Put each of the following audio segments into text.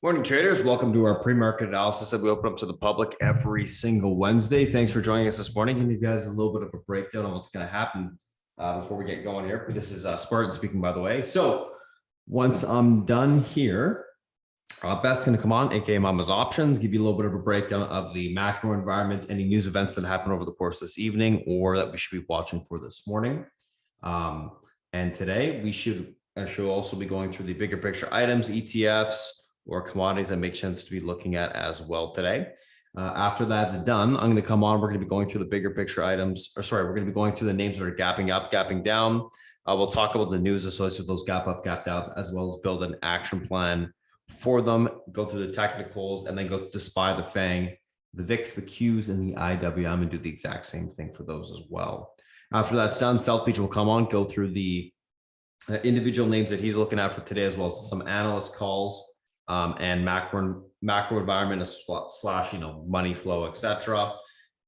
Morning, traders. Welcome to our pre-market analysis that we open up to the public every single Wednesday. Thanks for joining us this morning. Give you guys a little bit of a breakdown on what's going to happen before we get going here. This is Spartan speaking, by the way. So once I'm done here, Beth's going to come on, aka Mama's Options, give you a little bit of a breakdown of the macro environment, any news events that happened over the course of this evening or that we should be watching for this morning. And today we should also be going through the bigger picture items, ETFs, or commodities that make sense to be looking at as well today. After that's done, I'm going to come on. We're going to be going through the bigger picture items, we're going to be going through the names that are gapping up, gapping down. We'll talk about the news associated with those gap up, gap downs, as well as build an action plan for them, go through the technicals, and then go through the SPY, the FANG, the VIX, the Qs, and the IWM, and do the exact same thing for those as well. After that's done, South Beach will come on, go through the individual names that he's looking at for today, as well as some analyst calls, and macro environment slash money flow, etc.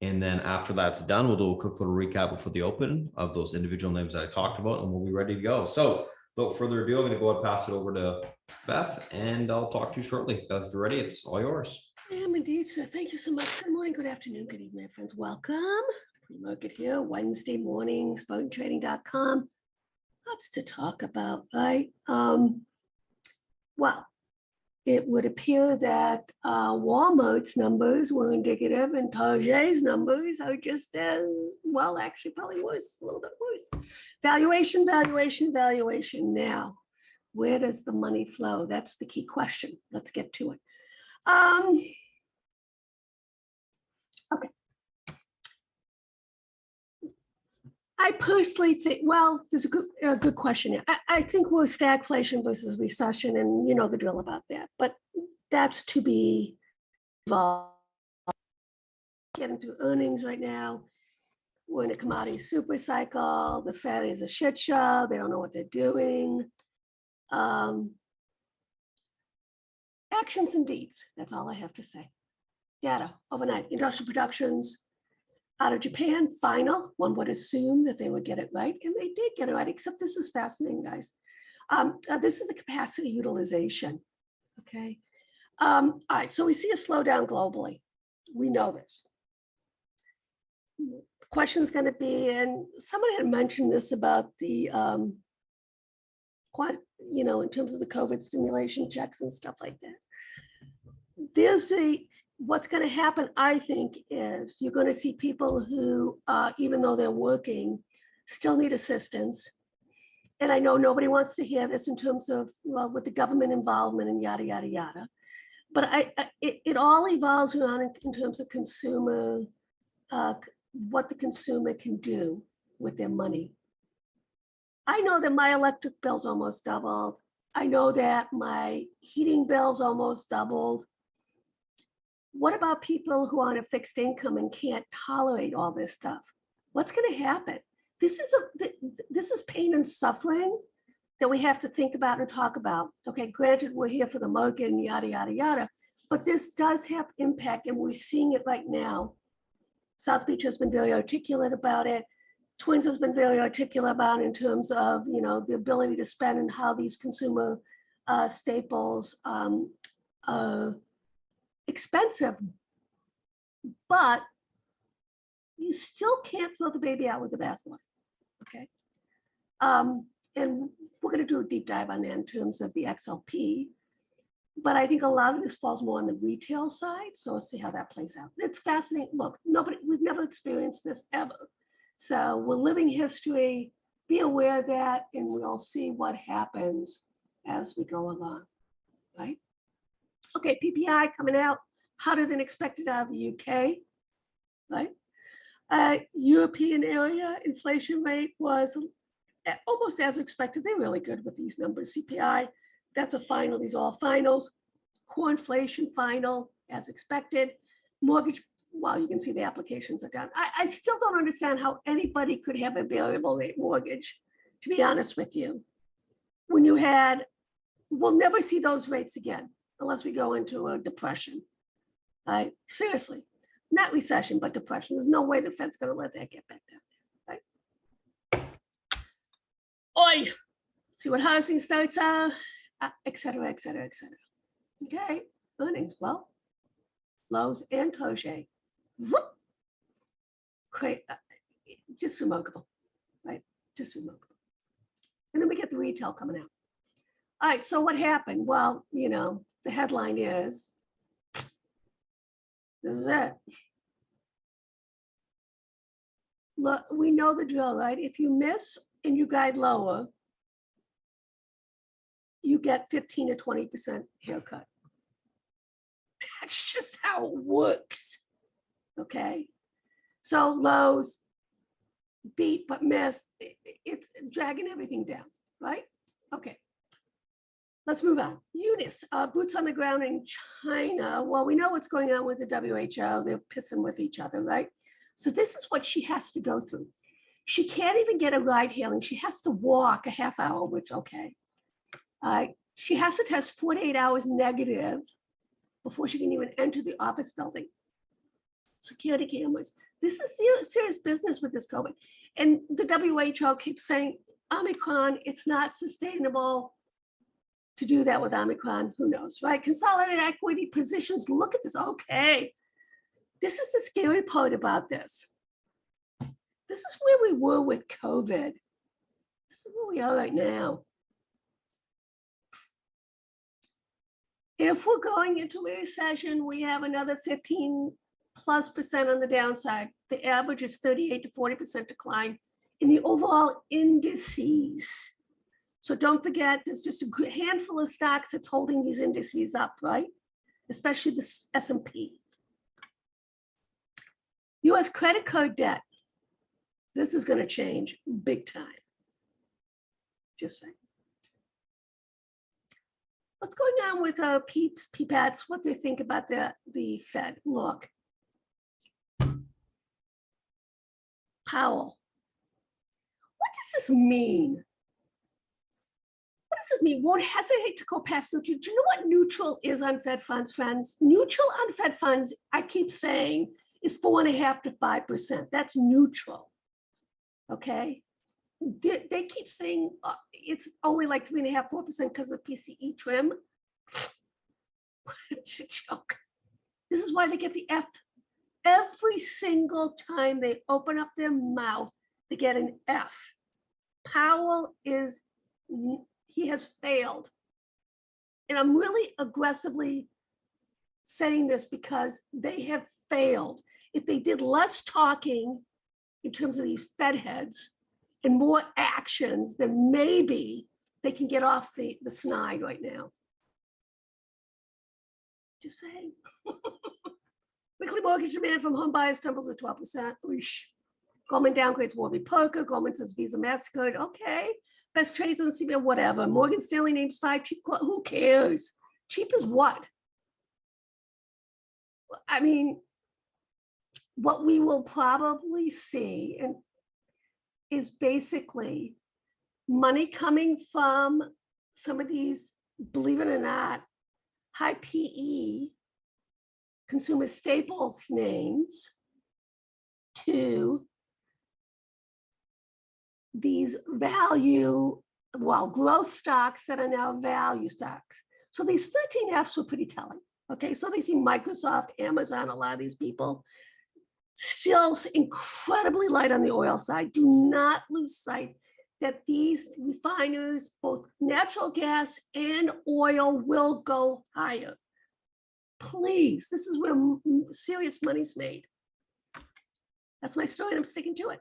And then after that's done, we'll do a quick little recap before the open of those individual names that I talked about, and we'll be ready to go. So without further ado, I'm going to go ahead and pass it over to Beth, and I'll talk to you shortly. Beth, if you're ready, it's all yours. I am indeed, sir. Thank you so much. Good morning, good afternoon, good evening, my friends. Welcome. Pre-market here, Wednesday morning, SpartanTrading.com. Lots to talk about, right? Well, it would appear that Walmart's numbers were indicative and Target's numbers are just as, well, actually probably worse, a little bit worse. Valuation. Now, where does the money flow? That's the key question. Let's get to it. Okay. I personally think, well, there's a good question here. I think we're stagflation versus recession, and you know the drill about that, but that's to be evolved. Getting through earnings right now. We're in a commodity super cycle. The Fed is a shit show. They don't know what they're doing. Actions and deeds. That's all I have to say. Data overnight. Industrial productions out of Japan, final. One would assume that they would get it right, and they did get it right, except this is fascinating, guys. This is the capacity utilization, okay? All right, so we see a slowdown globally. We know this. The question's gonna be, and somebody had mentioned this about the, in terms of the COVID stimulation checks and stuff like that. What's going to happen, I think, is you're going to see people who, even though they're working, still need assistance. And I know nobody wants to hear this in terms of, well, with the government involvement and yada, yada, yada. But it all evolves around in terms of consumer, what the consumer can do with their money. I know that my electric bill's almost doubled. I know that my heating bill's almost doubled. What about people who are on a fixed income and can't tolerate all this stuff? What's going to happen? This is pain and suffering that we have to think about and talk about. Okay, granted, we're here for the market and yada, yada, yada, but this does have impact, and we're seeing it right now. South Beach has been very articulate about it. Twins has been very articulate about it in terms of, you know, the ability to spend and how these consumer staples are expensive, but you still can't throw the baby out with the bathwater, okay? And we're going to do a deep dive on that in terms of the XLP, but I think a lot of this falls more on the retail side, so we'll see how that plays out. It's fascinating. Look, we've never experienced this ever, so we're living history. Be aware of that, and we'll see what happens as we go along, right? Okay, PPI coming out hotter than expected out of the UK, right? European area inflation rate was almost as expected. They're really good with these numbers. CPI, that's a final. These are all finals. Core inflation final, as expected. Mortgage, well, you can see the applications are down. I still don't understand how anybody could have a variable rate mortgage, to be honest with you. When you had, we'll never see those rates again unless we go into a depression. Right? Seriously, not recession, but depression. There's no way the Fed's going to let that get back down there, right? Oi, see what housing starts are, et cetera, et cetera, et cetera. Okay, earnings, well, Lowe's and Toge. Great, just remarkable, right? Just remarkable. And then we get the retail coming out. All right, so what happened? Well, you know, the headline is, this is it. Look, we know the drill, right? If you miss and you guide lower, you get 15 to 20% haircut. That's just how it works. Okay. So Lowe's beat but missed. It's dragging everything down, right? Okay. Let's move on. Eunice, boots on the ground in China. Well, we know what's going on with the WHO. They're pissing with each other, right? So this is what she has to go through. She can't even get a ride hailing. She has to walk a half hour, which, okay. She has to test 48 hours negative before she can even enter the office building. Security cameras. This is serious business with this COVID. And the WHO keeps saying, Omicron, it's not sustainable to do that with Omicron. Who knows, right? Consolidated equity positions. Look at this. Okay. This is the scary part about this. This is where we were with COVID. This is where we are right now. If we're going into a recession, we have another 15+% on the downside. The average is 38 to 40% decline in the overall indices. So don't forget, there's just a handful of stocks that's holding these indices up, right? Especially the S&P. US credit card debt. This is going to change big time. Just saying. What's going on with peeps, what they think about the Fed? Look, Powell. What does this mean? What does this mean? Won't hesitate to go past neutral. Do you know what neutral is on Fed funds, friends? Neutral on Fed funds, I keep saying, is 4.5% to 5%. That's neutral. Okay. They keep saying it's only like 3.5%, 4% because of PCE trim. It's a joke. This is why they get the F. Every single time they open up their mouth, they get an F. Powell he has failed. And I'm really aggressively saying this because they have failed. If they did less talking in terms of these Fed heads and more actions, then maybe they can get off the snide right now. Just saying. Weekly mortgage demand from home buyers tumbles at 12%. Oosh. Goldman downgrades Warby Parker. Goldman says Visa, MasterCard. Okay. Best trades on the CBO, whatever. Morgan Stanley names 5 cheap. Who cares? Cheap is what? I mean, what we will probably see and is basically money coming from some of these, believe it or not, high PE consumer staples names to these growth stocks that are now value stocks. So these 13 Fs were pretty telling. Okay, so they see Microsoft, Amazon, a lot of these people still incredibly light on the oil side. Do not lose sight that these refiners, both natural gas and oil, will go higher. Please, this is where serious money's made. That's my story, and I'm sticking to it.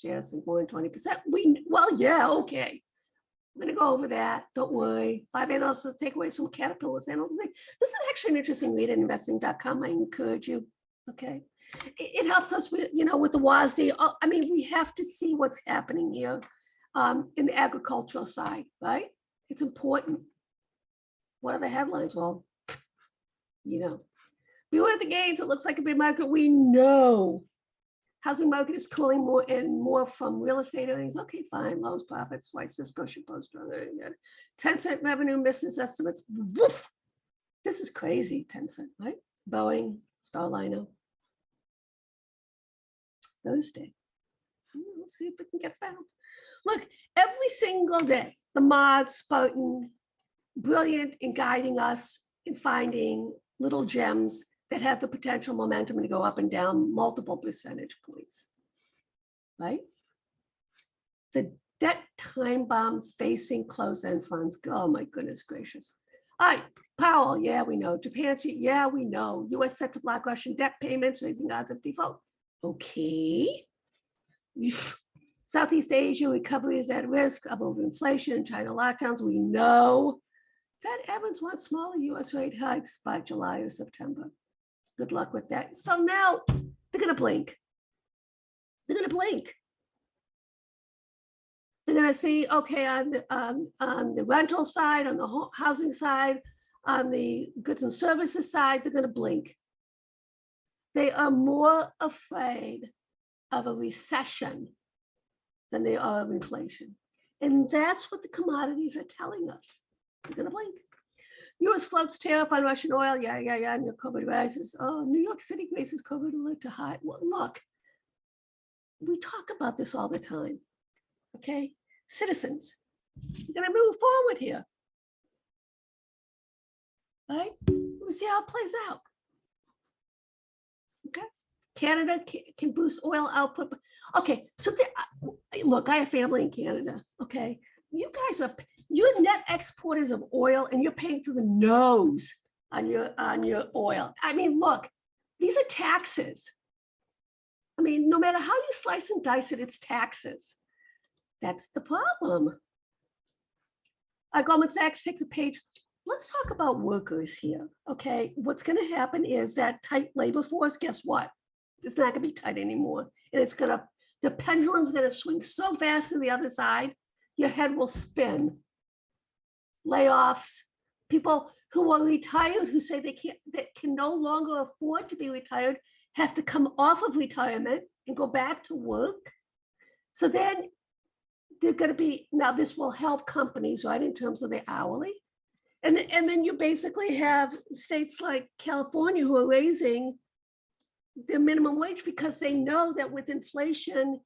Shares is more than 20%. Yeah, okay. I'm going to go over that. Don't worry. 5 analysts will take away some Caterpillar's analysts. This is actually an interesting read at investing.com. I encourage you. Okay. It helps us with, with the WASD. I mean, we have to see what's happening here in the agricultural side, right? It's important. What are the headlines? Well, beware the gains. It looks like a big market. We know housing market is cooling more and more from real estate earnings. Okay, fine. Lowest profits. Why Cisco should post stronger. 10-cent revenue misses estimates. Woof. This is crazy. 10-cent, right? Boeing, Starliner. Thursday. Let's see if we can get found. Look, every single day, the mod, Spartan, brilliant in guiding us in finding little gems that have the potential momentum to go up and down multiple percentage points, right? The debt time bomb facing closed-end funds. Oh my goodness gracious. All right, Powell, yeah, we know. Japan, yeah, we know. US set to block Russian debt payments, raising odds of default. Okay. Southeast Asia recovery is at risk of overinflation, China lockdowns. We know. Fed Evans wants smaller US rate hikes by July or September. Good luck with that. So now they're going to blink. They're going to blink. They're going to see, okay, on the rental side, on the housing side, on the goods and services side, they're going to blink. They are more afraid of a recession than they are of inflation. And that's what the commodities are telling us. They're going to blink. U.S. floats tariff on Russian oil. Yeah. New COVID rises. Oh, New York City raises COVID alert to high. Well, look, we talk about this all the time. Okay, citizens, we're going to move forward here. Right? We'll see how it plays out. Okay. Canada can boost oil output. Okay, so look, I have family in Canada. Okay, you guys you're net exporters of oil, and you're paying through the nose on your oil. I mean, look, these are taxes. I mean, no matter how you slice and dice it, it's taxes. That's the problem. Goldman Sachs takes a page. Let's talk about workers here. Okay, what's going to happen is that tight labor force. Guess what? It's not going to be tight anymore, and the pendulum's going to swing so fast to the other side, your head will spin. Layoffs, people who are retired, who say that can no longer afford to be retired, have to come off of retirement and go back to work. So then they're going to be, now this will help companies, right, in terms of their hourly. And then you basically have states like California who are raising their minimum wage because they know that with inflation,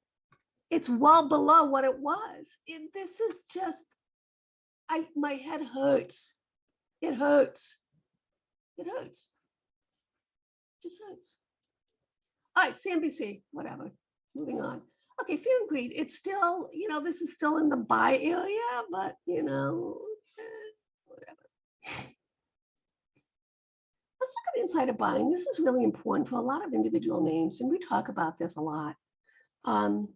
it's well below what it was. This is just, my head hurts. It hurts. It hurts. Just hurts. All right, CNBC, whatever. Moving on. Okay, fear and greed. It's still, this is still in the buy area, but, whatever. Let's look at insider buying. This is really important for a lot of individual names, and we talk about this a lot. And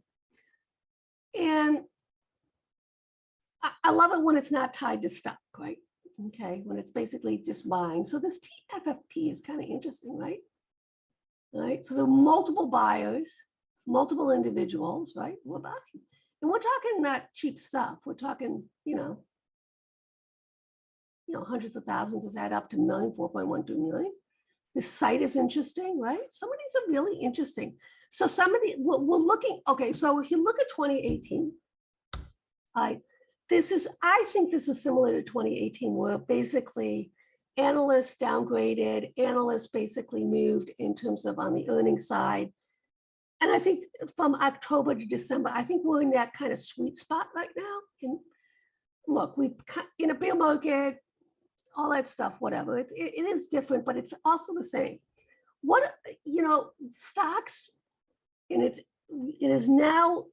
I love it when it's not tied to stock, right? Okay, when it's basically just buying. So this TFFP is kind of interesting, right? Right. So there are multiple buyers, multiple individuals, right? We're buying, and we're talking not cheap stuff. We're talking, hundreds of thousands. Does add up to 4.12 million. This site is interesting, right? Some of these are really interesting. So some of the, we're looking, okay, so if you look at 2018, I think this is similar to 2018, where basically analysts downgraded, analysts basically moved in terms of on the earnings side. And I think from October to December, I think we're in that kind of sweet spot right now. And look, we in a bear market, all that stuff, whatever. It is different, but it's also the same. What, stocks, and it is now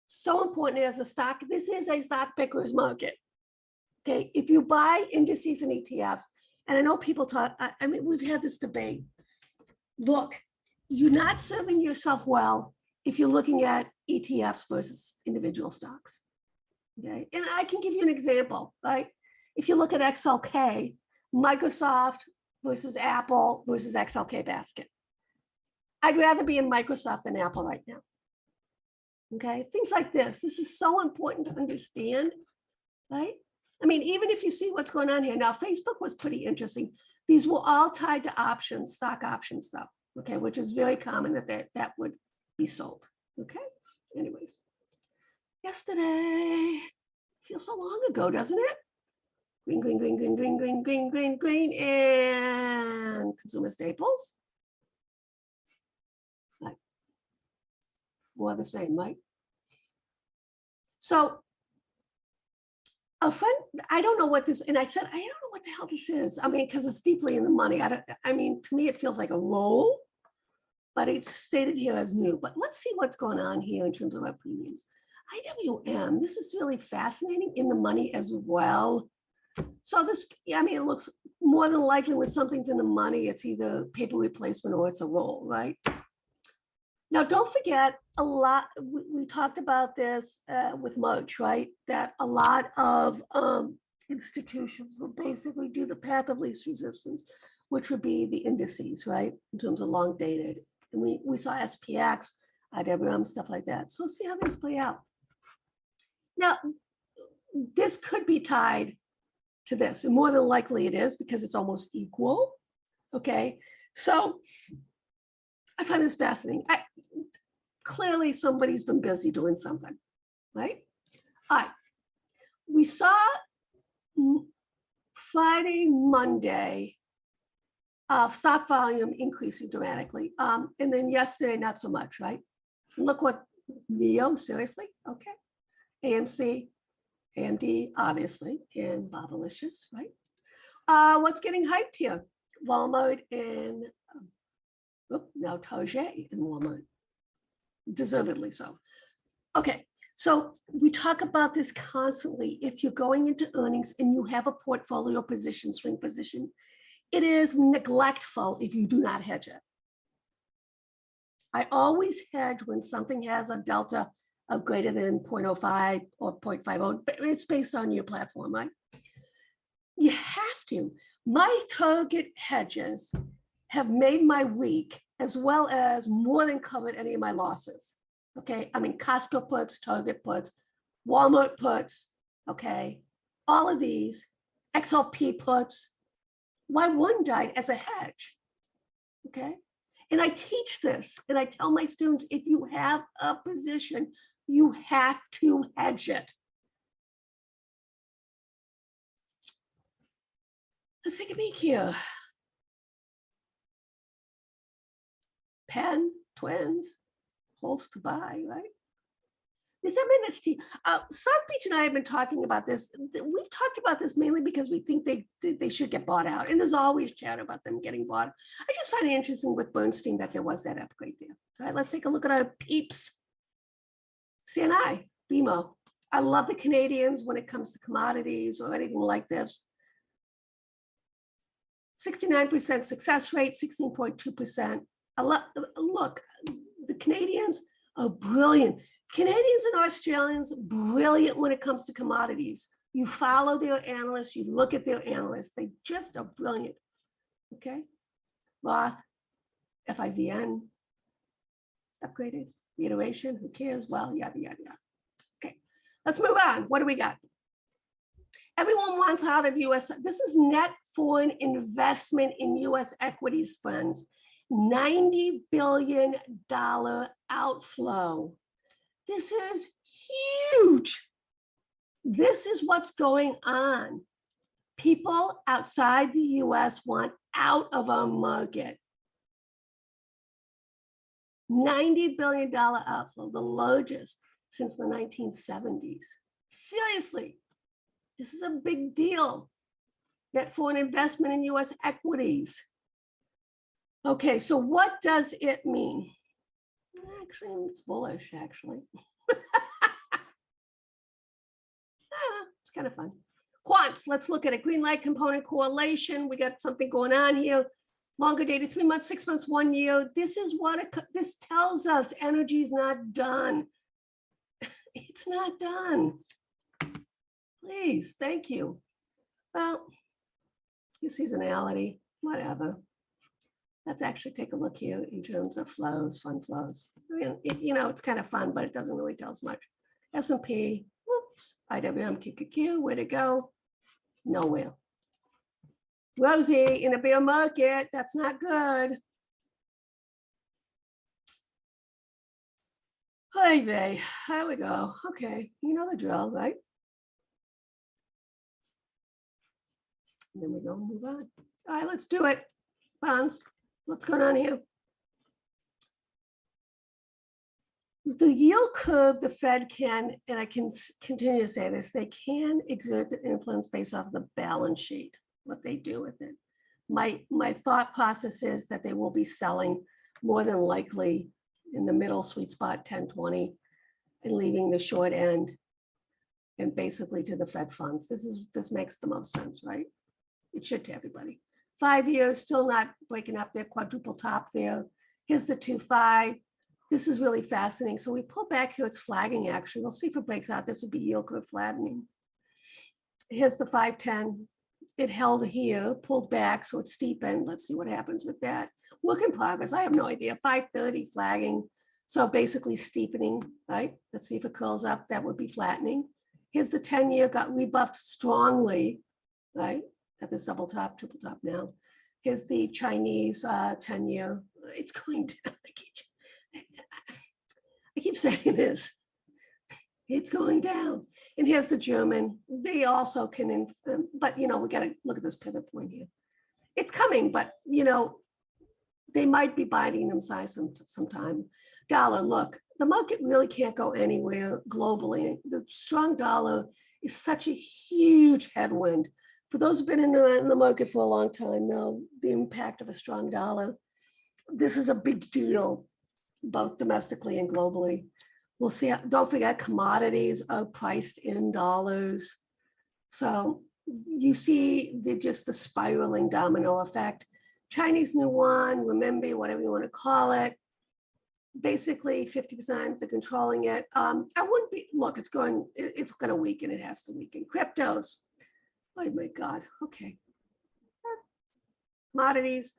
so important as a stock. This is a stock picker's market. Okay, if you buy indices and ETFs, and I know people talk, I mean, we've had this debate. Look, you're not serving yourself well if you're looking at ETFs versus individual stocks. Okay, and I can give you an example, right? If you look at XLK, Microsoft versus Apple versus XLK basket. I'd rather be in Microsoft than Apple right now. Okay, things like this. This is so important to understand, right? I mean, even if you see what's going on here. Now, Facebook was pretty interesting. These were all tied to options, stock options stuff, okay, which is very common that would be sold, okay? Anyways, yesterday, feels so long ago, doesn't it? Green, green, green, green, green, green, green, green, green, and consumer staples. Right. More of the same, right? So a friend, I don't know what this, and I said, I don't know what the hell this is. I mean, because it's deeply in the money. I mean, to me, it feels like a roll, but it's stated here as new. But let's see what's going on here in terms of our premiums. IWM, this is really fascinating, in the money as well. So this, I mean, it looks more than likely when something's in the money, it's either paper replacement or it's a roll, right? Now, don't forget a lot, we talked about this with March, right? That a lot of institutions will basically do the path of least resistance, which would be the indices, right? In terms of long dated. And we saw SPX, IWM, stuff like that. So let's see how things play out. Now, this could be tied to this, and more than likely it is, because it's almost equal, okay? So I find this fascinating. Clearly somebody's been busy doing something, right? All right, we saw Friday, Monday, stock volume increasing dramatically. And then yesterday, not so much, right? Look what, NEO, seriously, okay. AMC, AMD, obviously, and Bobalicious, right? What's getting hyped here? Walmart and now Target and Walmart, deservedly so. Okay, so we talk about this constantly. If you're going into earnings and you have a portfolio position, swing position, it is neglectful if you do not hedge it. I always hedge when something has a delta of greater than 0.05 or 0.50, but it's based on your platform, right? You have to. My target hedges have made my week, as well as more than covered any of my losses. Okay, I mean, Costco puts, Target puts, Walmart puts, okay, all of these, XLP puts. Why one died as a hedge, okay? And I teach this, and I tell my students, if you have a position, you have to hedge it. Let's take a peek here. Penn, Twins, holds to buy, right? This MNST, South Beach and I have been talking about this. We've talked about this mainly because we think they should get bought out. And there's always chat about them getting bought. I just find it interesting with Bernstein that there was that upgrade there. All right, let's take a look at our peeps. CNI, BMO. I love the Canadians when it comes to commodities or anything like this. 69% success rate, 16.2%. Look, the Canadians are brilliant. Canadians and Australians, brilliant when it comes to commodities. You follow their analysts, you look at their analysts. They just are brilliant, okay? Roth, FIVN, upgraded, reiteration, who cares? Well, yada, yada, yada. Okay, let's move on. What do we got? Everyone wants out of US. This is net foreign investment in US equities funds. $90 billion outflow. This is huge. This is what's going on. People outside the US want out of our market. $90 billion outflow, the largest since the 1970s. Seriously, this is a big deal. Net foreign investment in US equities. Okay, so what does it mean? Actually, it's bullish, actually. It's kind of fun. Quants, let's look at it. Green light component correlation. We got something going on here. Longer dated, 3 months, 6 months, 1 year. This is what this tells us. Energy is not done. It's not done. Please, thank you. Well, your seasonality, whatever. Let's actually take a look here in terms of flows, fund flows. I mean, it's kind of fun, but it doesn't really tell us much. S&P, whoops, IWM, QQQ, where to go? Nowhere. Rosie, in a bear market, that's not good. Hey, vey, there we go. Okay, you know the drill, right? And then we go move on. All right, let's do it. Bonds, what's going on here? The yield curve, the Fed can, and I can continue to say this, they can exert the influence based off the balance sheet, what they do with it. My thought process is that they will be selling more than likely in the middle sweet spot, 10-20, and leaving the short end and basically to the Fed funds. This makes the most sense, right? It should to everybody. 5 years, still not breaking up their quadruple top there. Here's the 2-5. This is really fascinating. So we pull back here, it's flagging actually. We'll see if it breaks out. This would be yield curve flattening. Here's the 5-10. It held here, pulled back, so it steepened. Let's see what happens with that. Work in progress, I have no idea. 530 flagging, so basically steepening, right? Let's see if it curls up, that would be flattening. Here's the 10-year, got rebuffed strongly, right? At this double top, triple top now. Here's the Chinese 10-year, it's going down. I keep saying this, it's going down. And here's the German, they also can, but we got to look at this pivot point here. It's coming, but they might be biding them size sometime. Dollar, look, the market really can't go anywhere globally. The strong dollar is such a huge headwind. For those who've been in the market for a long time know the impact of a strong dollar. This is a big deal, both domestically and globally. We'll see, don't forget commodities are priced in dollars. So you see just the spiraling domino effect. Chinese yuan, renminbi, whatever you want to call it, basically 50%, they're controlling it. I wouldn't be, look, it's going to weaken, it has to weaken. Cryptos, oh my God, okay. Commodities,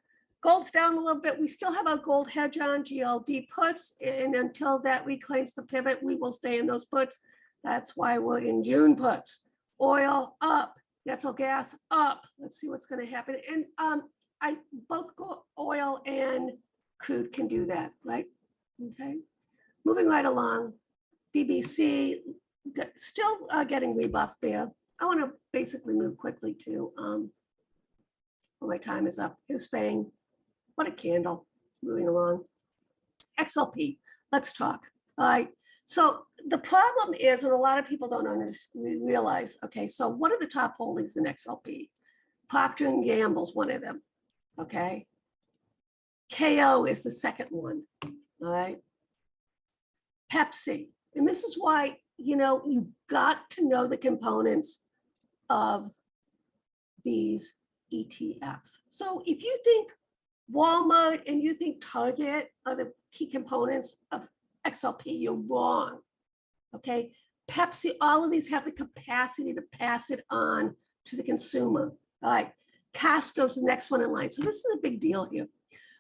gold's down a little bit. We still have our gold hedge on GLD puts, and until that reclaims the pivot, we will stay in those puts. That's why we're in June puts. Oil up, natural gas up. Let's see what's going to happen. And both oil and crude can do that, right? Okay. Moving right along, DBC still getting rebuffed there. I want to basically move quickly to. My time is up. Here's Fang. What a candle. Moving along. XLP. Let's talk. All right. So the problem is, and a lot of people don't realize, okay, so what are the top holdings in XLP? Procter & Gamble's one of them. Okay. KO is the second one. All right. Pepsi. And this is why, you got to know the components of these ETFs. So if you think Walmart and you think Target are the key components of XLP, you're wrong. Okay. Pepsi, all of these have the capacity to pass it on to the consumer. All right. Costco's the next one in line. So this is a big deal here.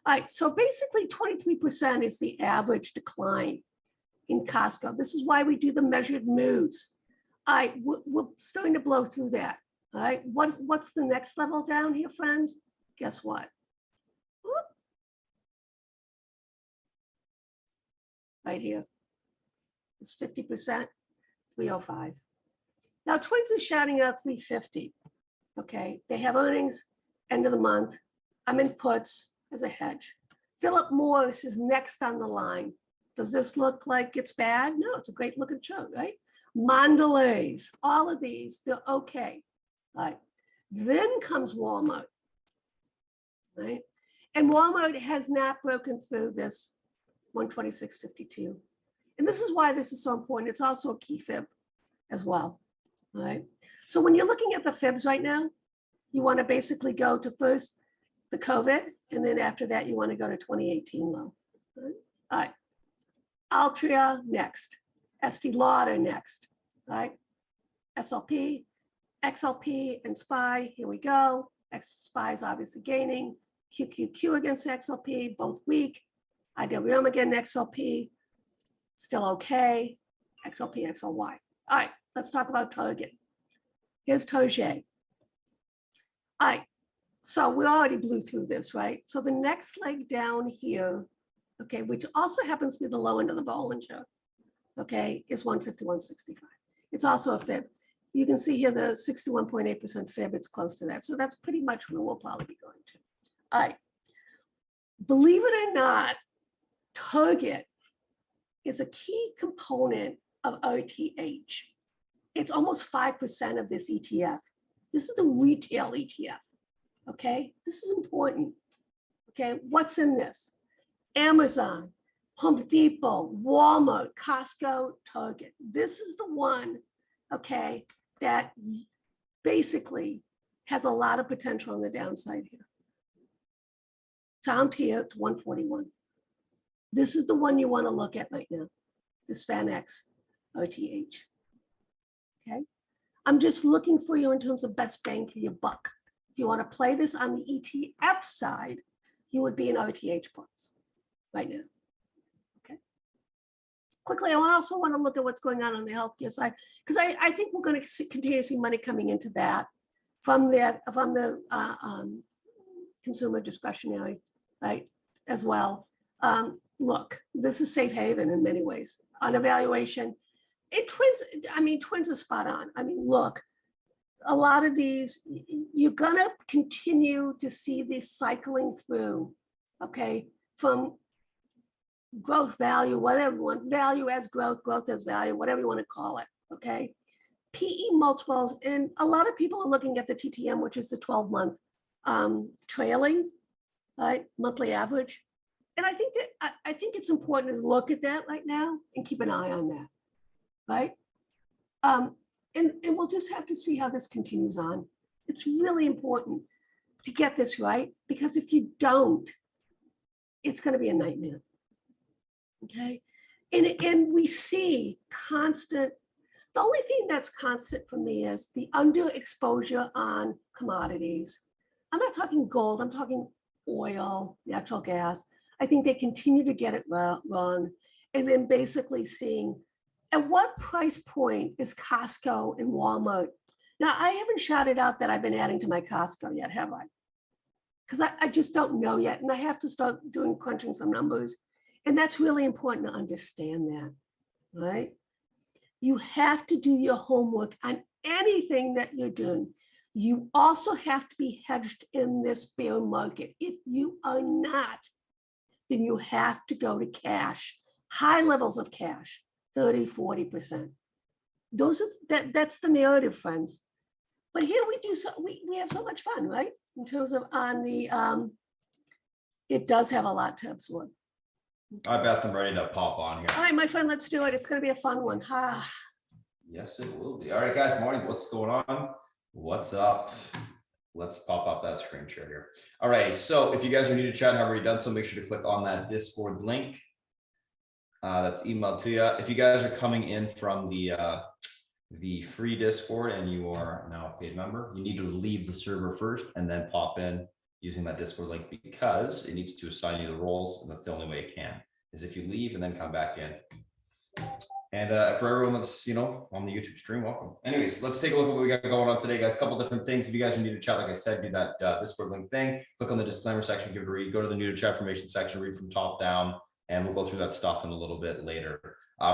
All right. So basically 23% is the average decline in Costco. This is why we do the measured moves. All right. We're starting to blow through that. All right, what's the next level down here, friends? Guess what? Whoop. Right here. It's 50%, 305. Now Twins is shouting out 350. Okay, they have earnings end of the month. I'm in puts as a hedge. Philip Morris is next on the line. Does this look like it's bad? No, it's a great looking chart, right? Mondelez, all of these, they're okay. All right. Then comes Walmart, right? And Walmart has not broken through this 126.52. And this is why this is so important. It's also a key fib as well, right? So when you're looking at the fibs right now, you want to basically go to first the COVID, and then after that, you want to go to 2018 low. Right? All right. Altria next. Estee Lauder next. Right? SLP, XLP, and SPY. Here we go. SPY is obviously gaining. QQQ against XLP, both weak. IWM again, XLP, still okay. XLP, XLY. All right, let's talk about Target. Here's Target. All right, so we already blew through this, right? So the next leg down here, okay, which also happens to be the low end of the Bollinger, okay, is 151.65. It's also a fib. You can see here the 61.8% fib, it's close to that. So that's pretty much where we'll probably be going to. All right, believe it or not, Target is a key component of RTH. It's almost 5% of this ETF. This is the retail ETF, okay? This is important, okay? What's in this? Amazon, Home Depot, Walmart, Costco, Target. This is the one, okay, that basically has a lot of potential on the downside here. Down here to 141. This is the one you want to look at right now, this FanX RTH, okay? I'm just looking for you in terms of best bang for your buck. If you want to play this on the ETF side, you would be in RTH plus right now, okay? Quickly, I also want to look at what's going on the healthcare side, because I think we're going to continue to see money coming into that from the consumer discretionary, right, as well. Look, this is safe haven in many ways. On evaluation, Twins is spot on. I mean, look, a lot of these, you're gonna continue to see this cycling through, okay, from growth value, whatever you want, value as growth, growth as value, whatever you want to call it, okay? PE multiples, and a lot of people are looking at the TTM, which is the 12-month trailing, right, monthly average. And I think it's important to look at that right now and keep an eye on that, right? And we'll just have to see how this continues on. It's really important to get this right, because if you don't, it's going to be a nightmare. Okay, and we see constant. The only thing that's constant for me is the underexposure on commodities. I'm not talking gold. I'm talking oil, natural gas. I think they continue to get it wrong. And then basically seeing at what price point is Costco and Walmart. Now, I haven't shouted out that I've been adding to my Costco yet, have I? Because I just don't know yet. And I have to start crunching some numbers. And that's really important to understand that, right? You have to do your homework on anything that you're doing. You also have to be hedged in this bear market. If you are not, then you have to go to cash, high levels of cash, 30, 40%. That's the narrative, friends. But here we have so much fun, right? In terms of it does have a lot to absorb. All right, Beth, I'm ready to pop on here. All right, my friend, let's do it. It's going to be a fun one. Yes, it will be. All right, guys, morning. What's going on? What's up? Let's pop up that screen share here. All right, so if you guys are new to chat and have already done so, make sure to click on that Discord link. That's emailed to you. If you guys are coming in from the free Discord and you are now a paid member, you need to leave the server first and then pop in using that Discord link, because it needs to assign you the roles, and that's the only way it can, is if you leave and then come back in. And for everyone that's, on the YouTube stream, welcome. Anyways, let's take a look at what we got going on today, guys. A couple different things. If you guys are new to chat, like I said, do that Discord link thing. Click on the disclaimer section, give it a read. Go to the new to chat information section, read from top down, and we'll go through that stuff in a little bit later.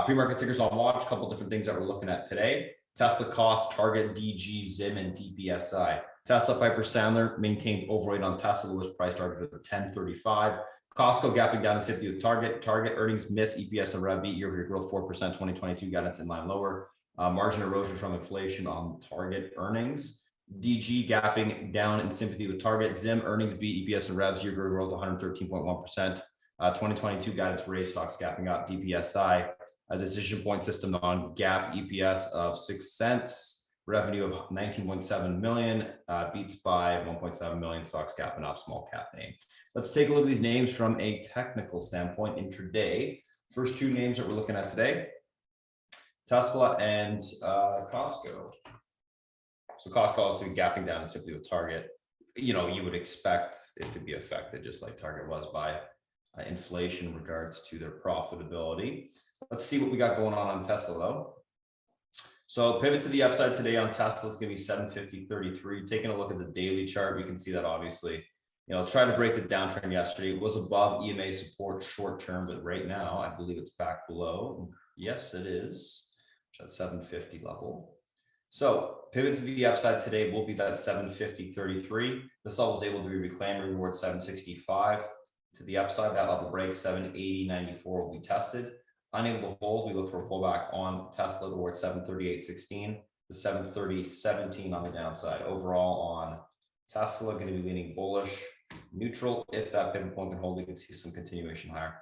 Pre-market tickers on watch. A couple different things that we're looking at today. Tesla, cost, target, DG, ZIM, and DPSI. Tesla, Piper Sandler maintains overweight on Tesla, lowest price target of 1035. Costco gapping down and simply with target earnings miss, EPS and rev beat, year-over-year growth 4%, 2022 guidance in line lower. Margin erosion from inflation on target earnings. DG gapping down in sympathy with target. ZIM earnings beat, EPS and revs, year-over-year growth 113.1%. 2022 guidance raised, stocks gapping up. DPSI, a decision point system on GAAP EPS of 6 cents. Revenue of 19.7 million, beats by 1.7 million, stocks gapping up, small cap name. Let's take a look at these names from a technical standpoint intraday. First two names that we're looking at today, Tesla and Costco. So Costco also gapping down and simply with target. You would expect it to be affected just like target was by inflation in regards to their profitability. Let's see what we got going on Tesla though. So pivot to the upside today on Tesla is going to be 750.33. Taking a look at the daily chart, we can see that obviously, try to break the downtrend yesterday. It was above EMA support short term, but right now I believe it's back below. Yes, it is at 750 level. So pivot to the upside today will be that 750.33. This level is able to be reclaimed reward 765 to the upside. That level breaks 780.94 will be tested. Unable to hold, we look for a pullback on Tesla towards 738.16 to 730.17 on the downside. Overall on Tesla, going to be leaning bullish, neutral. If that pivot point can hold, we can see some continuation higher.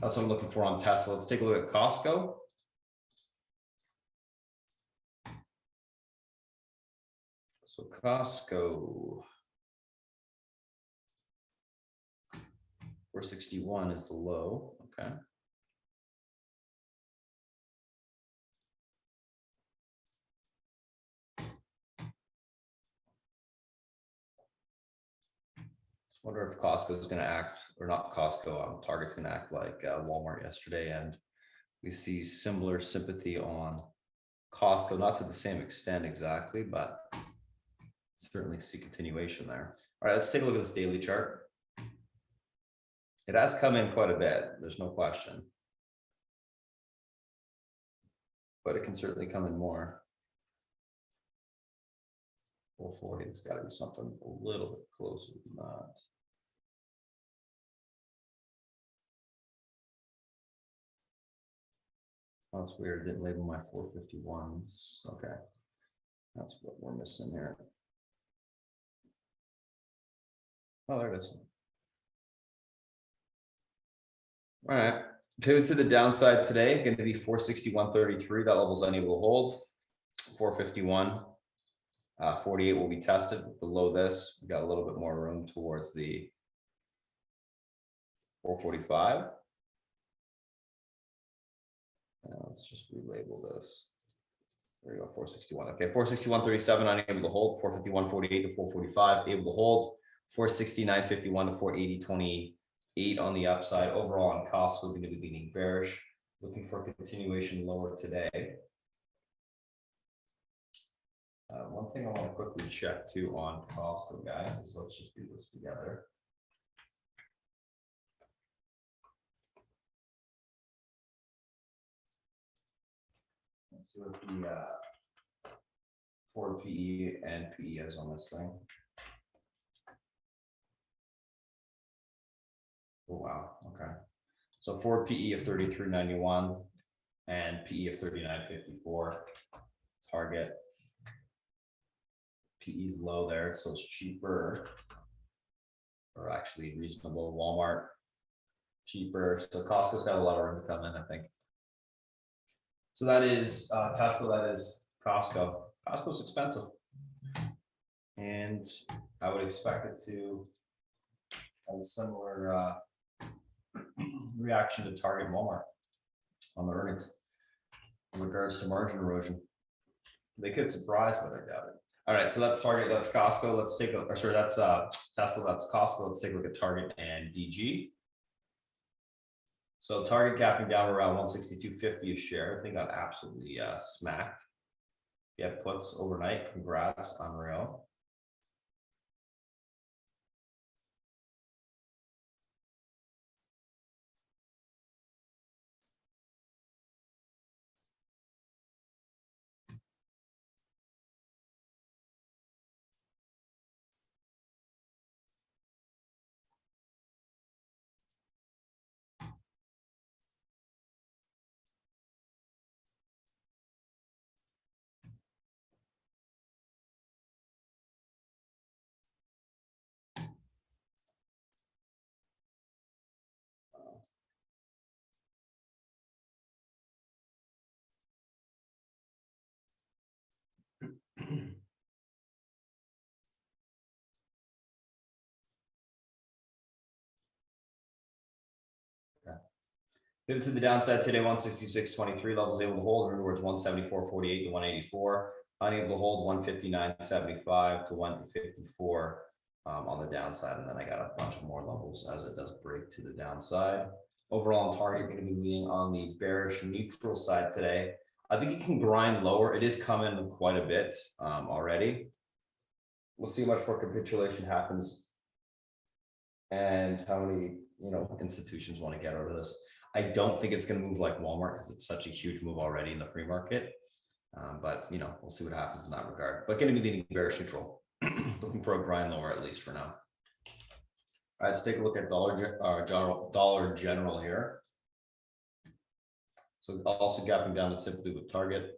That's what I'm looking for on Tesla. Let's take a look at Costco. So Costco, 461 is the low. Okay. Wonder if Costco is going to act, or not Costco, Target's going to act like Walmart yesterday. And we see similar sympathy on Costco, not to the same extent exactly, but certainly see continuation there. All right, let's take a look at this daily chart. It has come in quite a bit. There's no question. But it can certainly come in more. 440, it's got to be something a little bit closer than that. Oh, that's weird. Didn't label my 451s. Okay. That's what we're missing here. Oh, there it is. All right. Pivot to the downside today. Going to be 461.33. That level's unable to hold. 451. 48 will be tested. Below this, we got a little bit more room towards the 445. Let's just relabel this. There you go, 461. Okay, 461.37, unable to hold. 451.48 to 445, able to hold. 469.51 to 480.28 on the upside. Overall on costs, we're going to be leaning bearish. Looking for a continuation lower today. One thing I want to quickly check too on Costco, guys, is let's just do this together. Let's see what the forward PE and PE is on this thing. Oh, wow. Okay. So forward PE of 33.91 and PE of 39.54. Target. PE is low there, so it's cheaper, or actually reasonable. Walmart cheaper, so Costco's got a lot of room to come in, I think. So that is Tesla, that is Costco. Costco's expensive, and I would expect it to have a similar reaction to Target and Walmart on the earnings in regards to margin erosion. They could surprise, but I doubt it. All right, so that's Target, that's Costco. Let's take a, or sorry, that's Tesla, that's Costco. Let's take a look at Target and DG. So target capping down around 162.50 a share. I think got absolutely smacked. Yeah, puts overnight. Congrats, unreal. Pivot to the downside today, 166.23 levels able to hold, towards 174.48 to 184. Unable to hold 159.75 to 154 on the downside. And then I got a bunch of more levels as it does break to the downside. Overall on target, going to be leaning on the bearish neutral side today. I think it can grind lower. It is coming quite a bit already. We'll see how much more capitulation happens and how many institutions want to get out of this. I don't think it's going to move like Walmart because it's such a huge move already in the pre-market. But we'll see what happens in that regard. But going to be leaning bearish neutral, looking for a grind lower at least for now. All right, let's take a look at Dollar General here. So also gapping down to simply with target.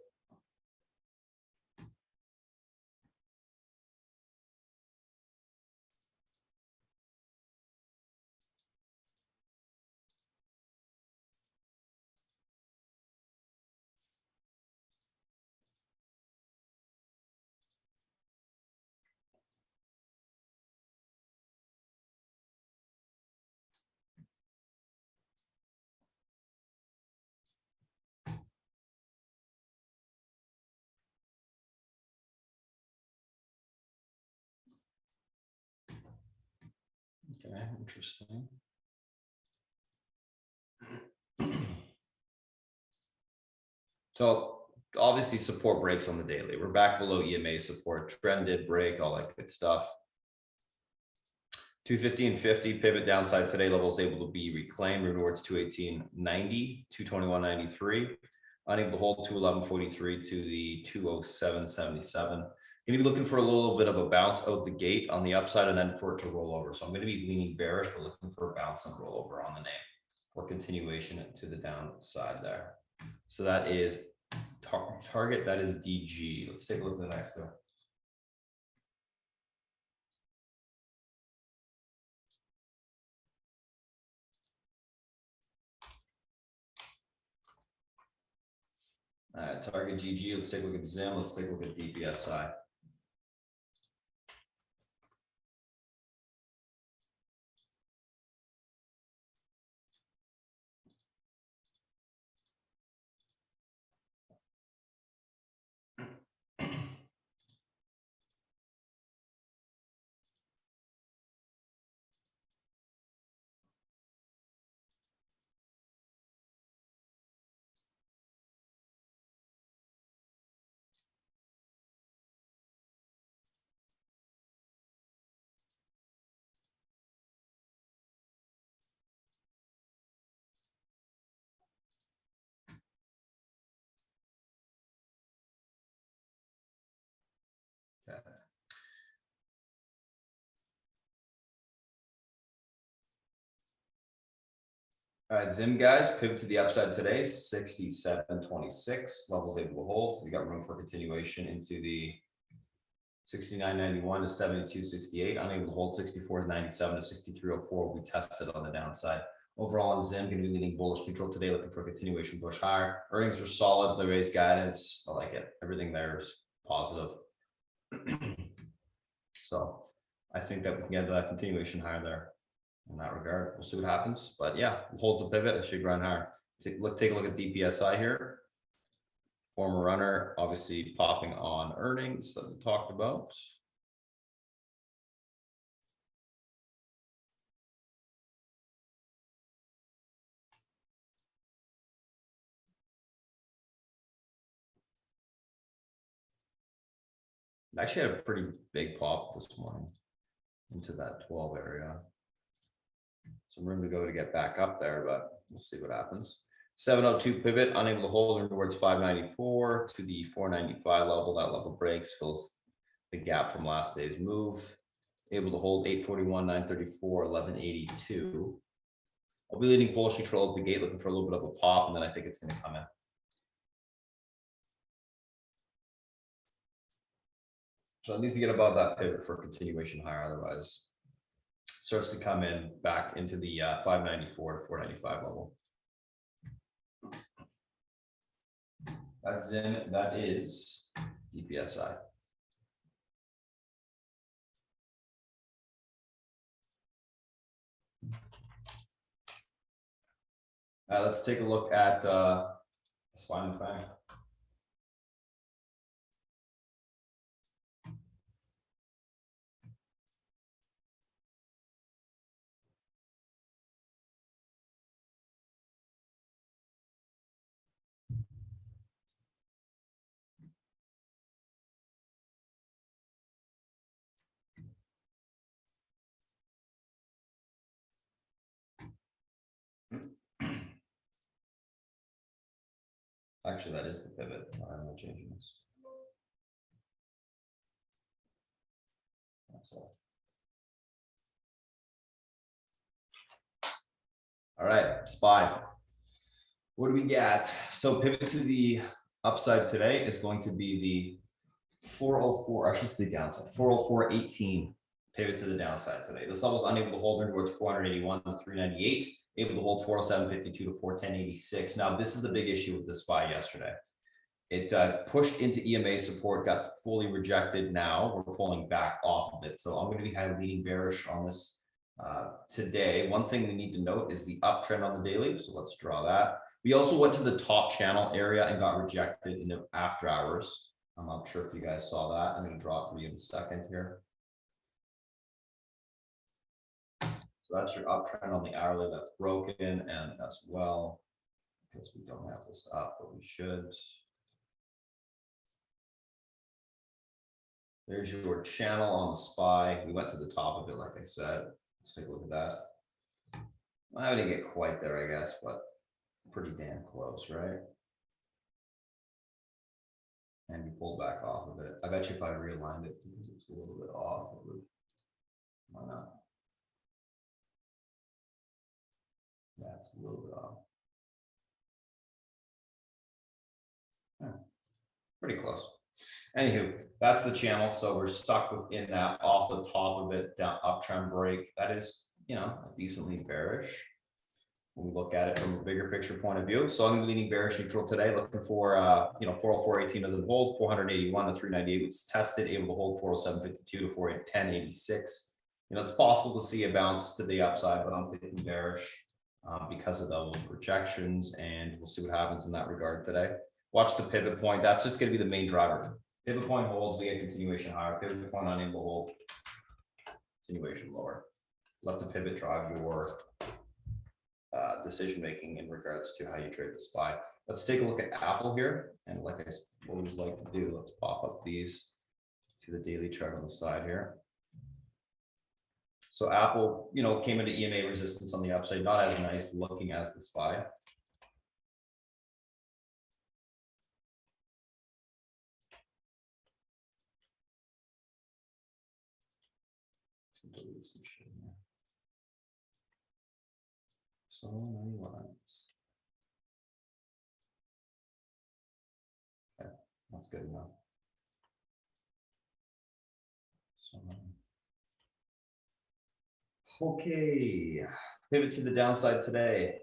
Okay, interesting. So obviously support breaks on the daily. We're back below EMA support. Trend did break, all that good stuff. 215.50 pivot downside today. Levels able to be reclaimed. We're towards 218.90, 221.93. Unable to hold 211.43 to the 207.77. Going to be looking for a little bit of a bounce out the gate on the upside and then for it to roll over. So I'm going to be leaning bearish, but looking for a bounce and rollover on the name or continuation to the downside there. So that is target. That is DG. Let's take a look at the next one. Target GG. Let's take a look at Zim. Let's take a look at DPSI. Okay. All right, Zim guys, pivot to the upside today, 67.26 levels able to hold. So we got room for continuation into the 69.91 to 72.68. Unable to hold 64.97 to 63.04 will be tested on the downside. Overall on Zim, going to be leaning bullish neutral today, looking for a continuation push higher. Earnings are solid. The raised guidance, I like it. Everything there is positive. So I think that we can get that continuation higher there. In that regard, we'll see what happens. But yeah, holds a pivot. It should grind higher. Take a look at DPSI here. Former runner, obviously popping on earnings that we talked about. It actually had a pretty big pop this morning into that 12 area. Some room to go to get back up there, but we'll see what happens. 702 pivot, unable to hold towards 594 to the 495 level. That level breaks, fills the gap from last day's move. Able to hold 841, 934, 1182. I'll be leading bullish control at the gate, looking for a little bit of a pop, and then I think it's going to come in. So it needs to get above that pivot for continuation higher. Otherwise, starts to come in back into the 594 to 495 level. That's in. That is DPSI. Let's take a look at Spine and Fang. Actually, that is the pivot. I'm not changing this. That's all. All right, SPY. What do we got? So pivot to the upside today is going to be the 404, I should say downside, 404.18. Pivot to the downside today. This level is unable to hold towards 481 to 398. Able to hold 407.52 to 410.86. Now, this is the big issue with this SPY yesterday. It pushed into EMA support, got fully rejected. Now we're pulling back off of it. So I'm going to be kind of leaning bearish on this today. One thing we need to note is the uptrend on the daily. So let's draw that. We also went to the top channel area and got rejected in the after hours. I'm not sure if you guys saw that. I'm going to draw it for you in a second here. So that's your uptrend on the hourly that's broken, and as well, because we don't have this up, but we should. There's your channel on the SPY. We went to the top of it, like I said. Let's take a look at that. I didn't get quite there, I guess, but pretty damn close, right? And we pulled back off of it. I bet you if I realigned it, because it's a little bit off, it would, why not? Yeah, it's a little bit off. Yeah, pretty close. Anywho, that's the channel. So we're stuck within that, off the top of it, down uptrend break. That is, you know, decently bearish when we look at it from a bigger picture point of view. So I'm leaning bearish neutral today, looking for, you know, 404.18 doesn't hold, 481 to 398 was tested, able to hold 407.52 to 410.86. You know, it's possible to see a bounce to the upside, but I'm thinking bearish because of those rejections, and we'll see what happens in that regard today. Watch the pivot point. That's just going to be the main driver. Pivot point holds, we get continuation higher. Pivot point unable to hold, continuation lower. Let the pivot drive your decision making in regards to how you trade the SPY. Let's take a look at Apple here, and like I always like to do, let's pop up these to the daily chart on the side here. So Apple, you know, came into EMA resistance on the upside, not as nice looking as the SPY. Delete some shit in there. So many lines. Okay, that's good enough. So okay, pivot to the downside today.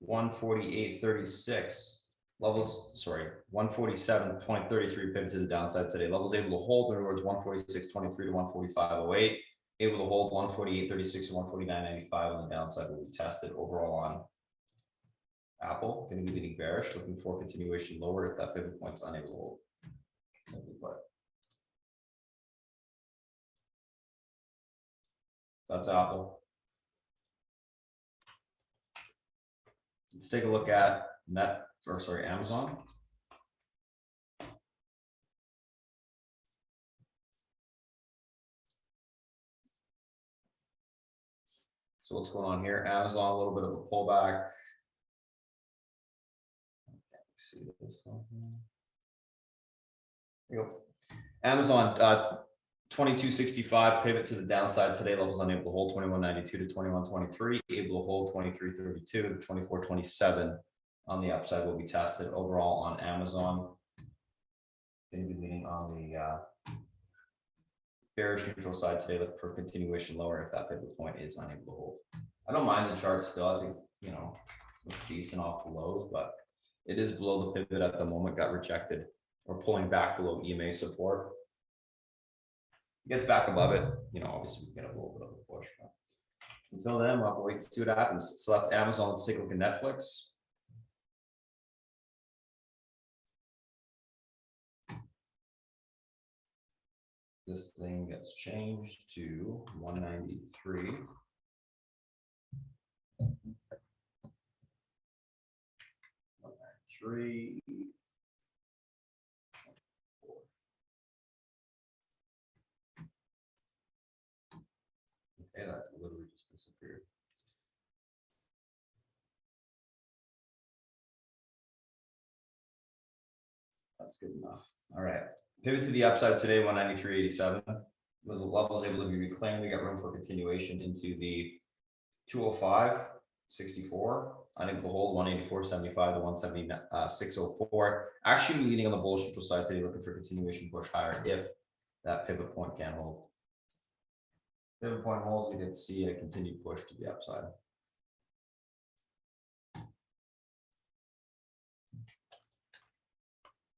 148.36 levels. Sorry, 147.33 pivot to the downside today. Levels able to hold in other words 146.23 to 145.08. Able to hold 148.36 to 149.95 on the downside will be tested. Overall on Apple, going to be leading bearish, looking for continuation lower if that pivot point's unable to hold. Simply put. That's Apple. Let's take a look at Amazon. So what's going on here? Amazon, a little bit of a pullback. See this one here. There you go. Amazon 2265 pivot to the downside today. Levels unable to hold 2192 to 2123. Able to hold 2332 to 2427 on the upside will be tested. Overall on Amazon, going to be leaning on the bearish neutral side today. Look for continuation lower if that pivot point is unable to hold. I don't mind the chart still. I think it's, you know, it's decent off the lows, but it is below the pivot at the moment. Got rejected or pulling back below EMA support. Gets back above it, you know, obviously we get a little bit of a push. But until then, we'll have to wait and see what happens. So that's Amazon. Let's take a look at Netflix. This thing gets changed to 193. Three. Okay, that literally just disappeared. That's good enough. All right. Pivot to the upside today, 193.87. Those levels able to be reclaimed. We got room for continuation into the 205.64. Unable to hold 184.75 to 176.04. Actually leading on the bullish neutral side today, looking for continuation push higher if that pivot point can hold. Pivot point holds, we did see a continued push to the upside.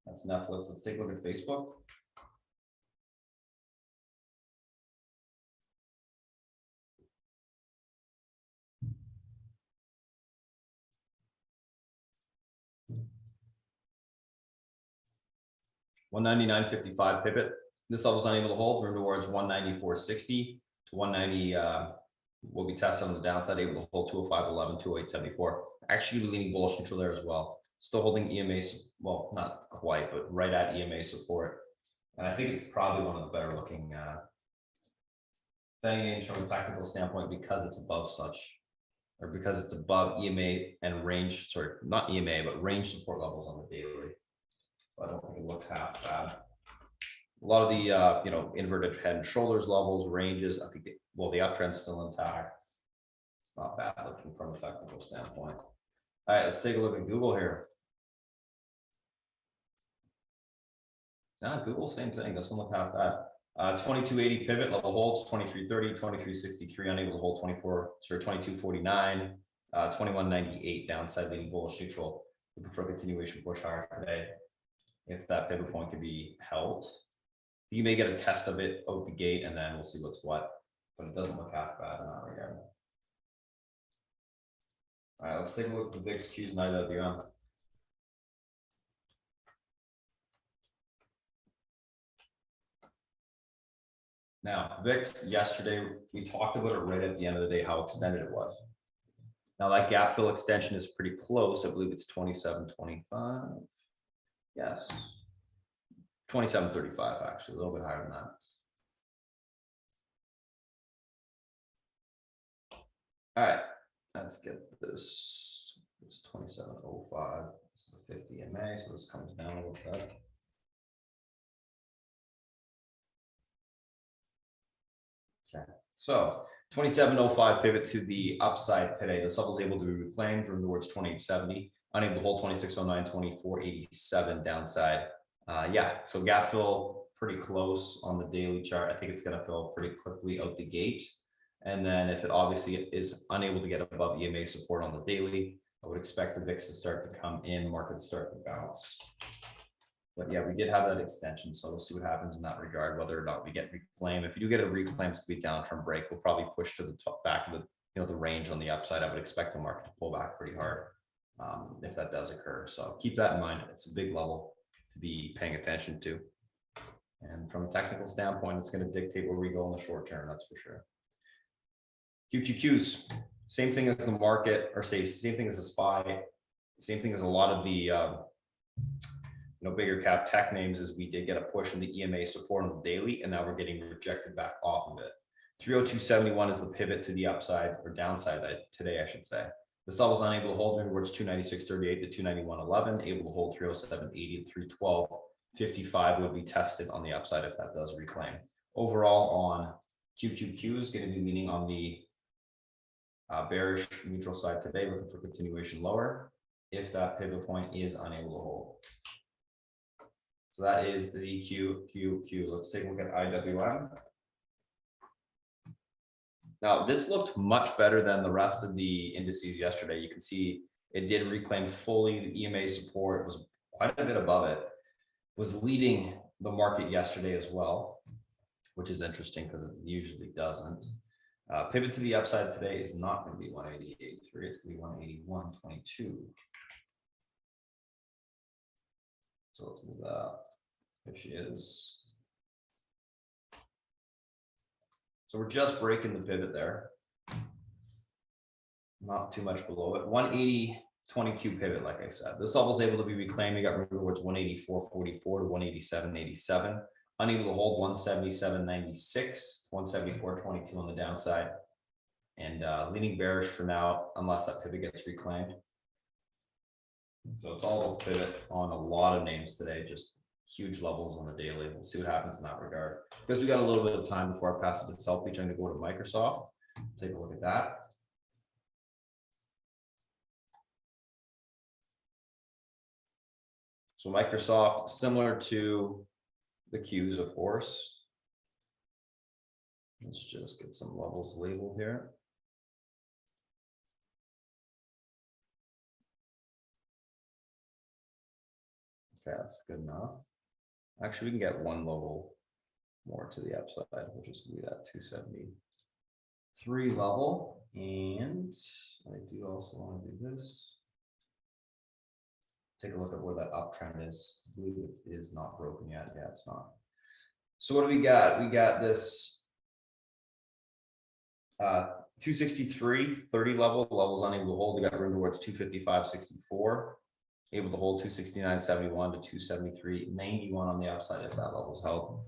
That's Netflix. Let's take a look at Facebook. $199.55 pivot. This level is unable to hold. Room towards 194.60 to 190. Will be tested on the downside. Able to hold 205.11, 208.74. Actually leaning bullish neutral there as well. Still holding EMA. Well, not quite, but right at EMA support. And I think it's probably one of the better looking thing names from a technical standpoint because it's above such, or because it's above EMA and range. Sorry, not EMA, but range support levels on the daily. I don't think it looks half bad. A lot of the you know, inverted head and shoulders levels, ranges. I think well, the uptrend's still intact. It's not bad looking from a technical standpoint. All right, let's take a look at Google here. Nah, Google, same thing. Doesn't look half bad. 2280 pivot level holds 2330, 2363, unable to hold 2249, 2198 downside leaning bullish neutral. Looking for a continuation push higher today. If that pivot point can be held, you may get a test of it out the gate, and then we'll see what's what. But it doesn't look half bad in that regard. All right, let's take a look at the VIX Qs night of the year. Now, VIX yesterday, we talked about it right at the end of the day, how extended it was. Now that gap fill extension is pretty close. I believe it's 27.25. Yes. 27.35 actually, a little bit higher than that. All right, let's get this. It's 27.05. This is the 50 MA, so this comes down a little bit. Okay, so 27.05 pivot to the upside today. This level is able to be reclaimed from towards 2870. Unable to hold 2609, 2487 downside. Yeah, so gap fill pretty close on the daily chart. I think it's going to fill pretty quickly out the gate. And then if it obviously is unable to get above EMA support on the daily, I would expect the VIX to start to come in, market to start to bounce. But yeah, we did have that extension, so we'll see what happens in that regard, whether or not we get reclaim. If you do get a reclaim speed downtrend break, we'll probably push to the top back of the, you know, the range on the upside. I would expect the market to pull back pretty hard if that does occur. So keep that in mind. It's a big level to be paying attention to. And from a technical standpoint, it's going to dictate where we go in the short term, that's for sure. QQQs, same thing as the market, or say same thing as a SPY, same thing as a lot of the you know, bigger cap tech names. Is we did get a push in the EMA support on the daily, and now we're getting rejected back off of it. 302.71 is the pivot to the upside or downside today, I should say. This level is unable to hold towards 296.38 to 291.11, able to hold 307.80 to 312.55 would be tested on the upside if that does reclaim. Overall on QQQ is going to be leaning on the bearish neutral side today, looking for continuation lower if that pivot point is unable to hold. So that is the QQQ. Let's take a look at IWM. Now, this looked much better than the rest of the indices yesterday. You can see it did reclaim fully the EMA support. It was quite a bit above it. Was leading the market yesterday as well, which is interesting because it usually doesn't. Pivot to the upside today is not going to be 188.3. It's going to be 181.22. So let's move that. There she is. So we're just breaking the pivot there. Not too much below it. 180.22 pivot, like I said. This level is able to be reclaimed. We got moved towards 184.44 to 187.87. Unable to hold 177.96, 174.22 on the downside. And leaning bearish for now, unless that pivot gets reclaimed. So it's all a pivot on a lot of names today, just huge levels on the daily. We'll see what happens in that regard. Because we got a little bit of time before I pass it to Selfie, I'm going to go to Microsoft. Take a look at that. So Microsoft, similar to the Qs, of course. Let's just get some levels labeled here. Okay, that's good enough. Actually, we can get one level more to the upside, which is going to be that 273 level. And I do also want to do this. Take a look at where that uptrend is. I believe it is not broken yet. Yeah, it's not. So what do we got? We got this 263.30 levels unable to hold. We got room towards 255.64. Able to hold 269.71 to 273.91 on the upside if that level's held.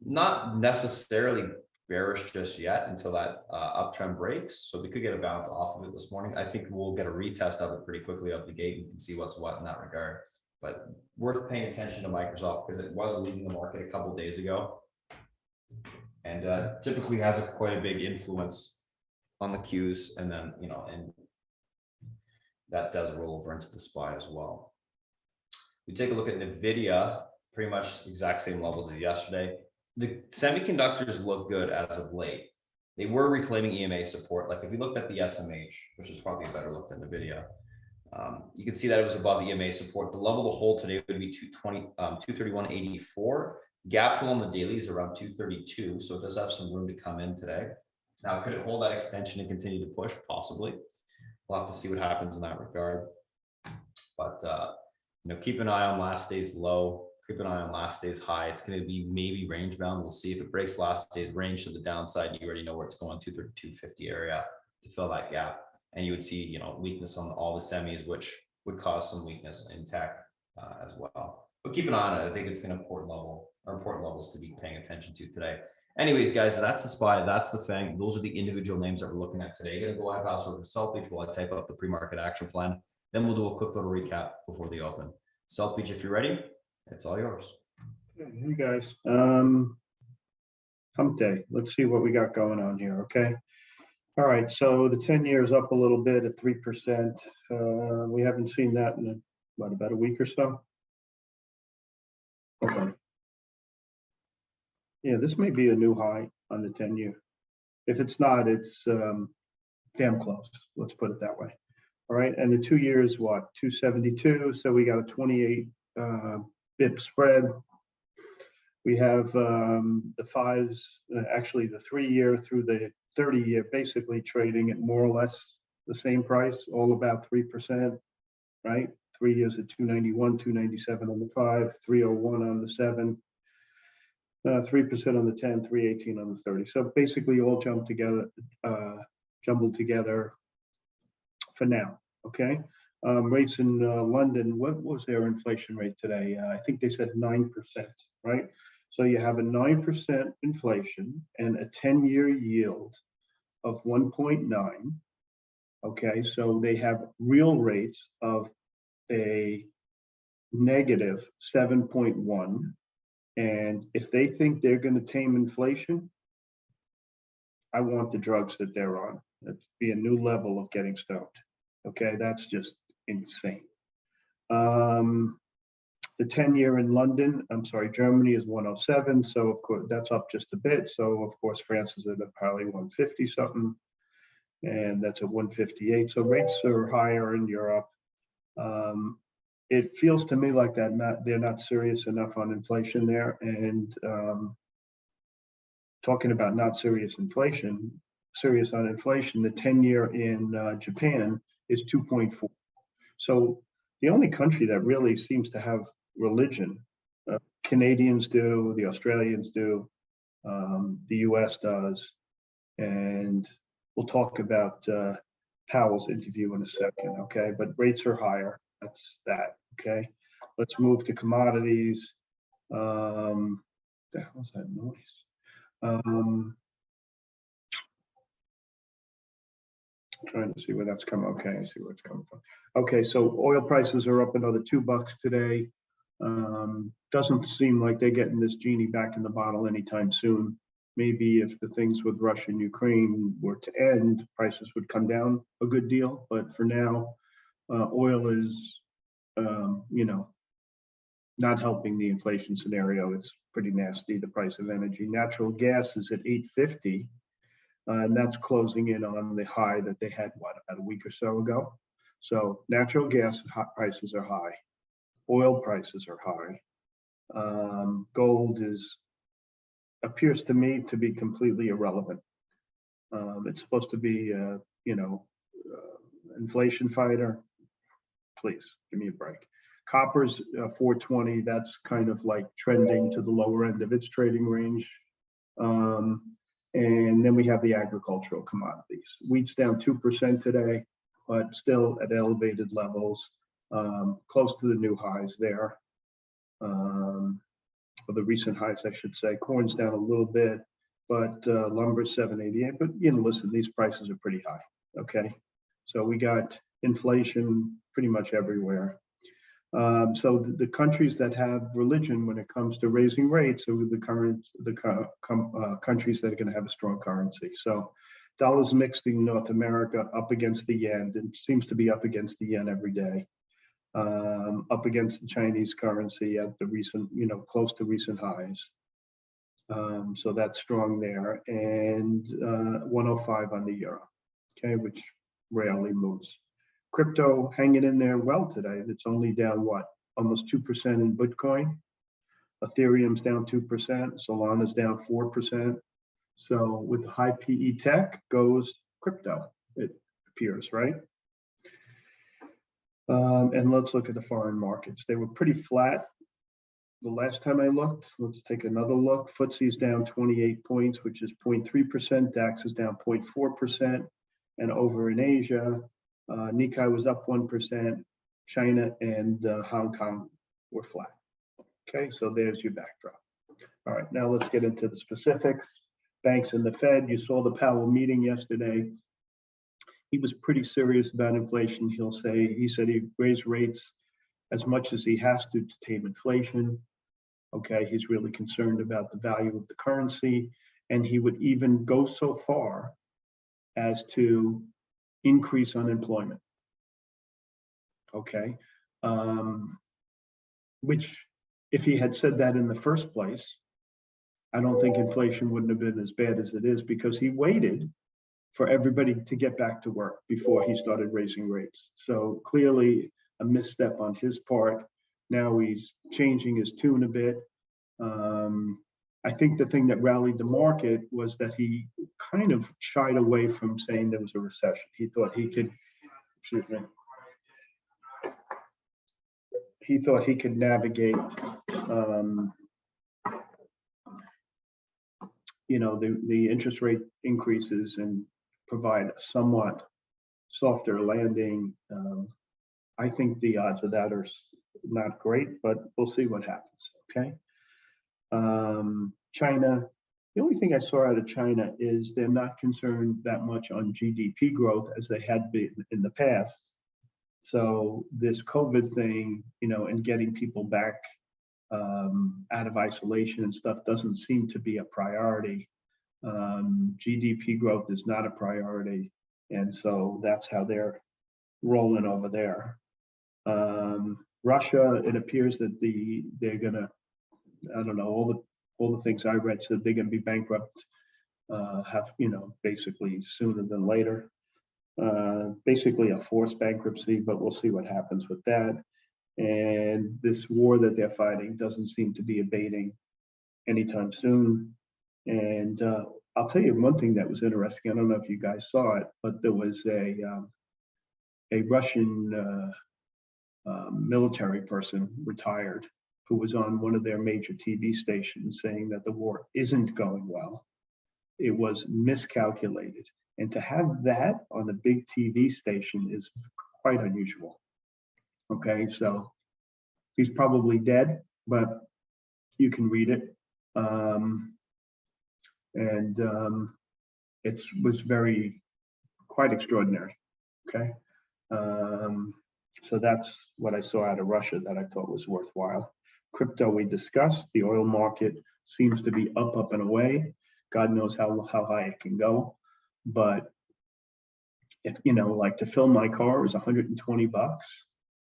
Not necessarily bearish just yet until that uptrend breaks. So we could get a bounce off of it this morning. I think we'll get a retest of it pretty quickly out the gate. You can see what's what in that regard. But worth paying attention to Microsoft because it was leading the market a couple of days ago. And typically has quite a big influence on the Qs. And then, you know, and that does roll over into the SPY as well. We take a look at NVIDIA, pretty much exact same levels as yesterday. The semiconductors look good as of late. They were reclaiming EMA support. Like if we looked at the SMH, which is probably a better look than NVIDIA, you can see that it was above EMA support. The level to hold today would be 231.84. Gap fill on the daily is around 232, so it does have some room to come in today. Now, could it hold that extension and continue to push? Possibly. We'll have to see what happens in that regard. But you know, keep an eye on last day's low. Keep an eye on last day's high. It's going to be maybe range bound. We'll see if it breaks last day's range to the downside. You already know where it's going, 232.50 area to fill that gap. And you would see, you know, weakness on all the semis, which would cause some weakness in tech as well. But keep an eye on it. I think it's an important levels to be paying attention to today. Anyways, guys, that's the SPY. That's the FANG. Those are the individual names that we're looking at today. Going to go ahead, pass over to Selfie while I type up the pre-market action plan. Then we'll do a quick little recap before the open. Selfie, if you're ready, it's all yours. Hey guys, hump day. Let's see what we got going on here. Okay. All right. So the 10-year is up a little bit at 3%. We haven't seen that in about a week or so. Okay. Yeah, this may be a new high on the 10-year. If it's not, it's damn close. Let's put it that way. All right. And the 2-year is what? 272. So we got a 28 BIP spread. We have the fives, actually the 3-year through the 30-year, basically trading at more or less the same price, all about 3%, right? 3 years at 291, 297 on the 5, 301 on the 7, 3% on the 10, 318 on the 30. So basically all jumbled together for now, okay? Rates in London, what was their inflation rate today? I think they said 9%, right? So you have a 9% inflation and a 10-year yield of 1.9. Okay, so they have real rates of a negative 7.1. And if they think they're going to tame inflation, I want the drugs that they're on. That'd be a new level of getting stoned. Okay, that's just insane. The 10-year in London, I'm sorry, Germany is 107. So of course that's up just a bit. So of course France is at probably 150 something, and that's at 158. So rates are higher in Europe. It feels to me like that they're not serious enough on inflation there. And talking about not serious on inflation, the 10-year in Japan is 2.4. So the only country that really seems to have religion, Canadians do, the Australians do, the US does, and we'll talk about Powell's interview in a second, okay? But rates are higher, that's that, okay? Let's move to commodities. The hell's that noise? Trying to see where that's coming. Okay, I see where it's coming from. Okay, so oil prices are up another $2 today. Doesn't seem like they're getting this genie back in the bottle anytime soon. Maybe if the things with Russia and Ukraine were to end, prices would come down a good deal. But for now, oil is, not helping the inflation scenario. It's pretty nasty, the price of energy. Natural gas is at $8.50. And that's closing in on the high that they had, about a week or so ago. So natural gas prices are high. Oil prices are high. Gold appears to me to be completely irrelevant. It's supposed to be, inflation fighter. Please give me a break. Copper's 420. That's kind of like trending to the lower end of its trading range. And then we have the agricultural commodities. Wheat's down 2% today, but still at elevated levels, close to the new highs there. Or the recent highs, I should say. Corn's down a little bit, but lumber's 788. But listen, these prices are pretty high. Okay, so we got inflation pretty much everywhere. So the countries that have religion when it comes to raising rates are the countries that are going to have a strong currency. So dollars mixed in North America up against the yen, and seems to be up against the yen every day. Up against the Chinese currency at the recent, close to recent highs. So that's strong there, and 105 on the euro, okay, which rarely moves. Crypto hanging in there well today. It's only down almost 2% in Bitcoin. Ethereum's down 2%. Solana's down 4%. So with high PE tech goes crypto, it appears, right? And let's look at the foreign markets. They were pretty flat the last time I looked. Let's take another look. FTSE's down 28 points, which is 0.3%. DAX is down 0.4%. And over in Asia, Nikkei was up 1%. China and Hong Kong were flat. Okay, so there's your backdrop. All right, now let's get into the specifics. Banks and the Fed. You saw the Powell meeting yesterday. He was pretty serious about inflation. He said he'd raise rates as much as he has to tame inflation. Okay, he's really concerned about the value of the currency, and he would even go so far as to increase unemployment. Okay, which if he had said that in the first place, I don't think inflation wouldn't have been as bad as it is, because he waited for everybody to get back to work before he started raising rates. So clearly a misstep on his part. Now he's changing his tune a bit. I think the thing that rallied the market was that he kind of shied away from saying there was a recession. He thought he could, navigate, the interest rate increases and provide a somewhat softer landing. I think the odds of that are not great, but we'll see what happens, okay? China, the only thing I saw out of China is they're not concerned that much on GDP growth as they had been in the past. So this COVID thing, and getting people back out of isolation and stuff doesn't seem to be a priority. GDP growth is not a priority. And so that's how they're rolling over there. Russia, it appears that they're gonna, I don't know, all the things I read said they're gonna be bankrupt, basically sooner than later. Basically a forced bankruptcy, but we'll see what happens with that. And this war that they're fighting doesn't seem to be abating anytime soon. And I'll tell you one thing that was interesting. I don't know if you guys saw it, but there was a Russian military person, retired, who was on one of their major TV stations saying that the war isn't going well. It was miscalculated. And to have that on a big TV station is quite unusual. Okay, so he's probably dead, but you can read it. It was quite extraordinary. Okay. So that's what I saw out of Russia that I thought was worthwhile. Crypto we discussed. The oil market seems to be up and away. God knows how high it can go. But if, like to fill my car is $120.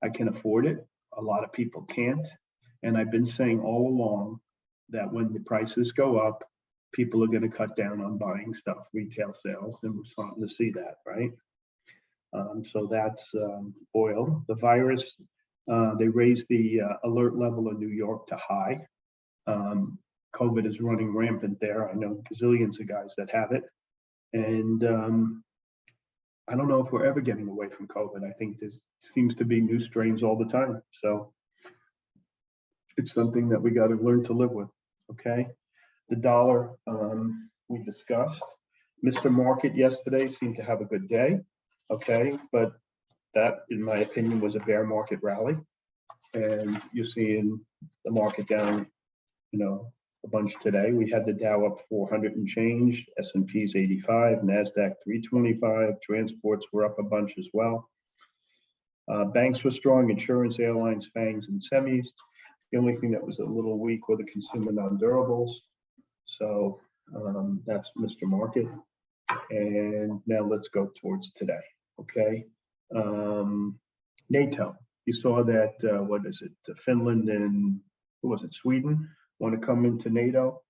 I can afford it. A lot of people can't. And I've been saying all along that when the prices go up, people are going to cut down on buying stuff, retail sales, and we're starting to see that, right? So that's oil. The virus, they raised the alert level in New York to high. COVID is running rampant there. I know gazillions of guys that have it. And I don't know if we're ever getting away from COVID. I think there seems to be new strains all the time. So it's something that we got to learn to live with, okay? The dollar, we discussed. Mr. Market yesterday seemed to have a good day, okay? But that, in my opinion, was a bear market rally. And you're seeing the market down, a bunch today. We had the Dow up 400 and change, S&P's 85, NASDAQ 325, transports were up a bunch as well. Banks were strong, insurance, airlines, FANGs, and semis. The only thing that was a little weak were the consumer non-durables. So that's Mr. Market. And now let's go towards today, okay? NATO, you saw that, what is it, Finland and, who was it, Sweden, want to come into NATO.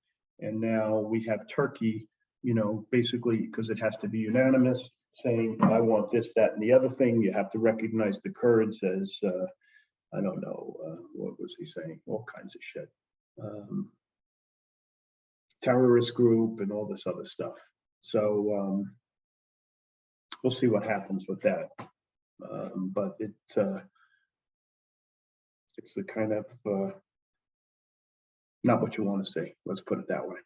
And now we have Turkey, basically, because it has to be unanimous, saying, I want this, that, and the other thing. You have to recognize the Kurds as, I don't know, what was he saying? All kinds of shit. Terrorist group and all this other stuff. So we'll see what happens with that. But it's the kind of not what you want to see. Let's put it that way.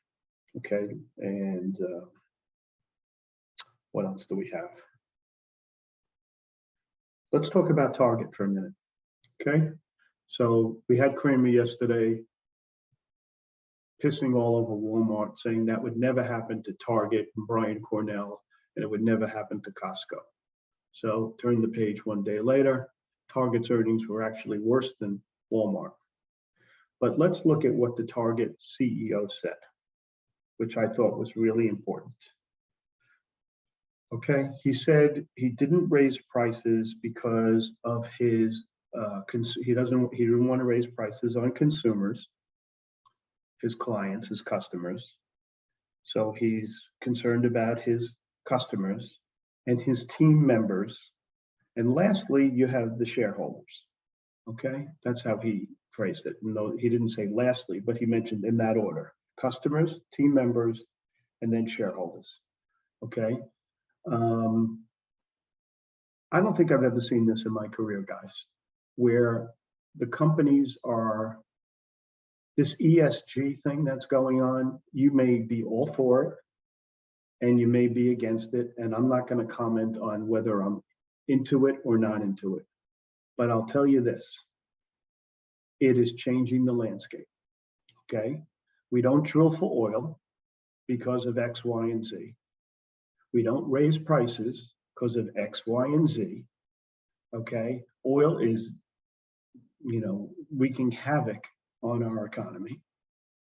Okay. And what else do we have? Let's talk about Target for a minute. Okay. So we had Kramer yesterday pissing all over Walmart, saying that would never happen to Target and Brian Cornell, and it would never happen to Costco. So turn the page one day later, Target's earnings were actually worse than Walmart. But let's look at what the Target CEO said, which I thought was really important. Okay, he said he didn't raise prices because of his, he didn't want to raise prices on consumers, his clients, his customers. So he's concerned about his customers and his team members. And lastly, you have the shareholders. Okay, that's how he phrased it. No, he didn't say lastly, but he mentioned in that order: customers, team members, and then shareholders. Okay. I don't think I've ever seen this in my career, guys, where the companies are, this ESG thing that's going on, you may be all for it and you may be against it. And I'm not going to comment on whether I'm into it or not into it. But I'll tell you this, it is changing the landscape, okay? We don't drill for oil because of X, Y, and Z. We don't raise prices because of X, Y, and Z. Okay, oil is, wreaking havoc on our economy.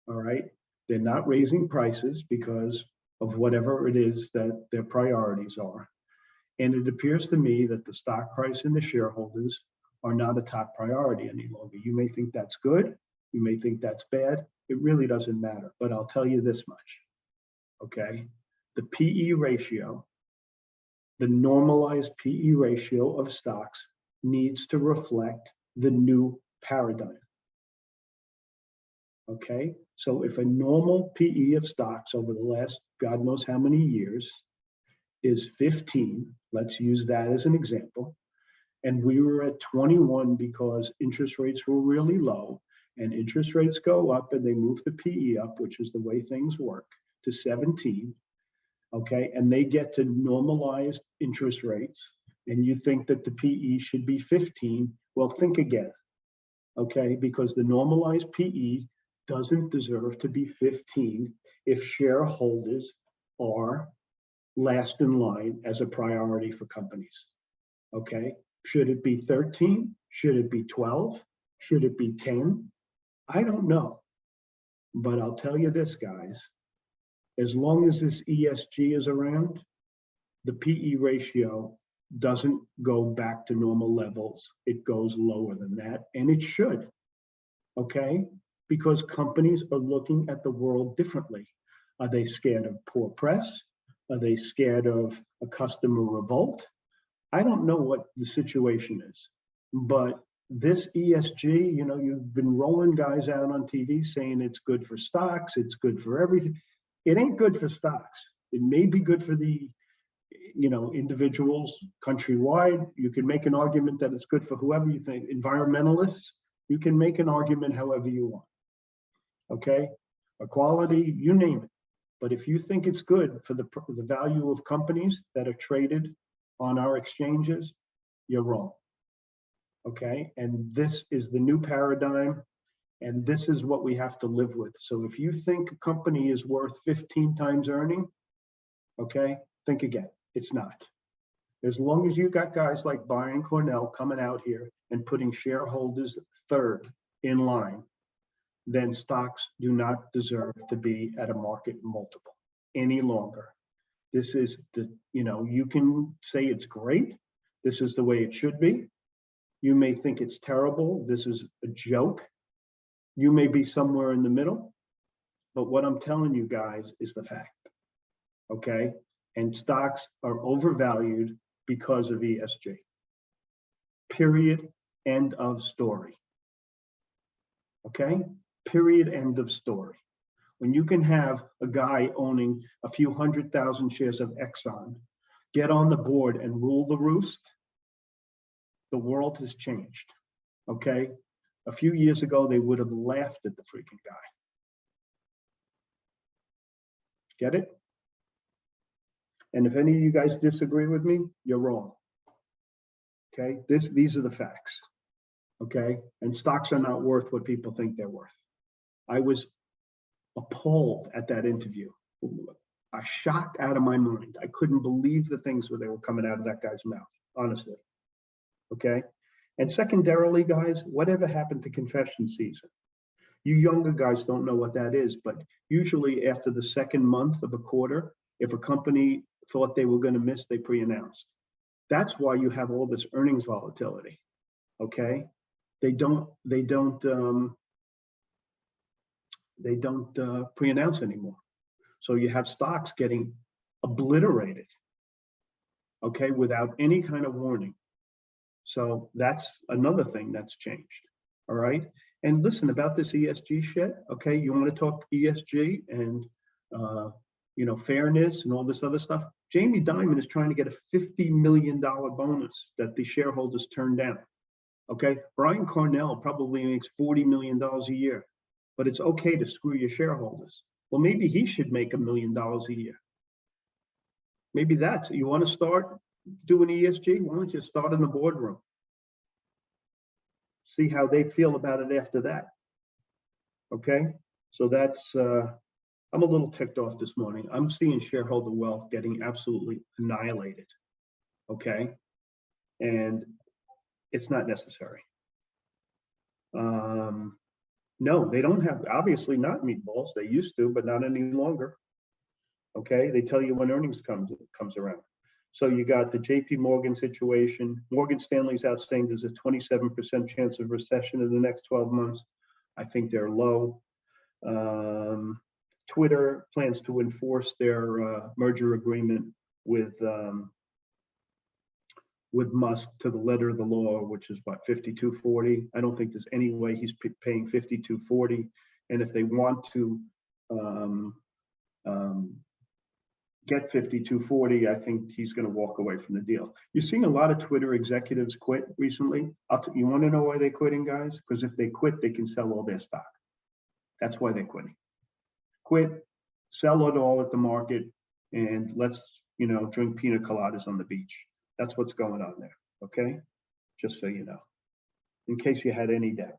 All right, they're not raising prices because of whatever it is that their priorities are. And it appears to me that the stock price and the shareholders are not a top priority any longer. You may think that's good. You may think that's bad. It really doesn't matter. But I'll tell you this much. Okay, the PE ratio, the normalized PE ratio of stocks needs to reflect the new paradigm. Okay, so if a normal PE of stocks over the last God knows how many years is 15, let's use that as an example, and we were at 21 because interest rates were really low, and interest rates go up and they move the PE up, which is the way things work, to 17, okay, and they get to normalized interest rates, and you think that the PE should be 15, well, think again, okay, because the normalized PE doesn't deserve to be 15 if shareholders are last in line as a priority for companies, okay? Should it be 13? Should it be 12? Should it be 10? I don't know, but I'll tell you this, guys, as long as this ESG is around, the PE ratio doesn't go back to normal levels. It goes lower than that, and it should, okay? Because companies are looking at the world differently. Are they scared of poor press? Are they scared of a customer revolt? I don't know what the situation is, but this ESG, you've been rolling guys out on TV saying it's good for stocks, it's good for everything. It ain't good for stocks. It may be good for the, individuals countrywide. You can make an argument that it's good for whoever you think. Environmentalists, you can make an argument however you want. Okay, equality, you name it. But if you think it's good for the value of companies that are traded on our exchanges, you're wrong. Okay, and this is the new paradigm, and this is what we have to live with. So if you think a company is worth 15 times earning, okay, think again. It's not. As long as you got guys like Brian Cornell coming out here and putting shareholders third in line, then stocks do not deserve to be at a market multiple any longer. This is you can say it's great. This is the way it should be. You may think it's terrible. This is a joke. You may be somewhere in the middle. But what I'm telling you guys is the fact. Okay? And stocks are overvalued because of ESG. Period. End of story. Okay? Period, end of story. When you can have a guy owning a few 100,000 shares of Exxon get on the board and rule the roost, the world has changed, okay? A few years ago, they would have laughed at the freaking guy. Get it? And if any of you guys disagree with me, you're wrong, okay? These are the facts, okay? And stocks are not worth what people think they're worth. I was appalled at that interview. I shocked out of my mind. I couldn't believe the things that were coming out of that guy's mouth, honestly. Okay? And secondarily, guys, whatever happened to confession season? You younger guys don't know what that is, but usually after the second month of a quarter, if a company thought they were going to miss, they pre-announced. That's why you have all this earnings volatility. Okay? They don't pre-announce anymore. So you have stocks getting obliterated, okay, without any kind of warning. So that's another thing that's changed, all right? And listen, about this ESG shit, okay, you want to talk ESG and, fairness and all this other stuff? Jamie Dimon is trying to get a $50 million bonus that the shareholders turned down, okay? Brian Cornell probably makes $40 million a year. But it's okay to screw your shareholders. Well, maybe he should make $1 million a year. Maybe that's, you want to start doing ESG? Why don't you start in the boardroom? See how they feel about it after that. Okay? So that's, I'm a little ticked off this morning. I'm seeing shareholder wealth getting absolutely annihilated. Okay. And it's not necessary. No, they don't have, obviously not meatballs. They used to, but not any longer. Okay. They tell you when earnings comes around. So you got the JP Morgan situation. Morgan Stanley's out saying there's a 27% chance of recession in the next 12 months. I think they're low. Twitter plans to enforce their merger agreement with Musk to the letter of the law, which is what, 5240. I don't think there's any way he's paying 5240. And if they want to get 5240, I think he's going to walk away from the deal. You're seeing a lot of Twitter executives quit recently. You want to know why they're quitting, guys? Because if they quit, they can sell all their stock. That's why they're quitting. Quit, sell it all at the market, and let's, drink pina coladas on the beach. That's what's going on there, okay? Just so you know, in case you had any doubt.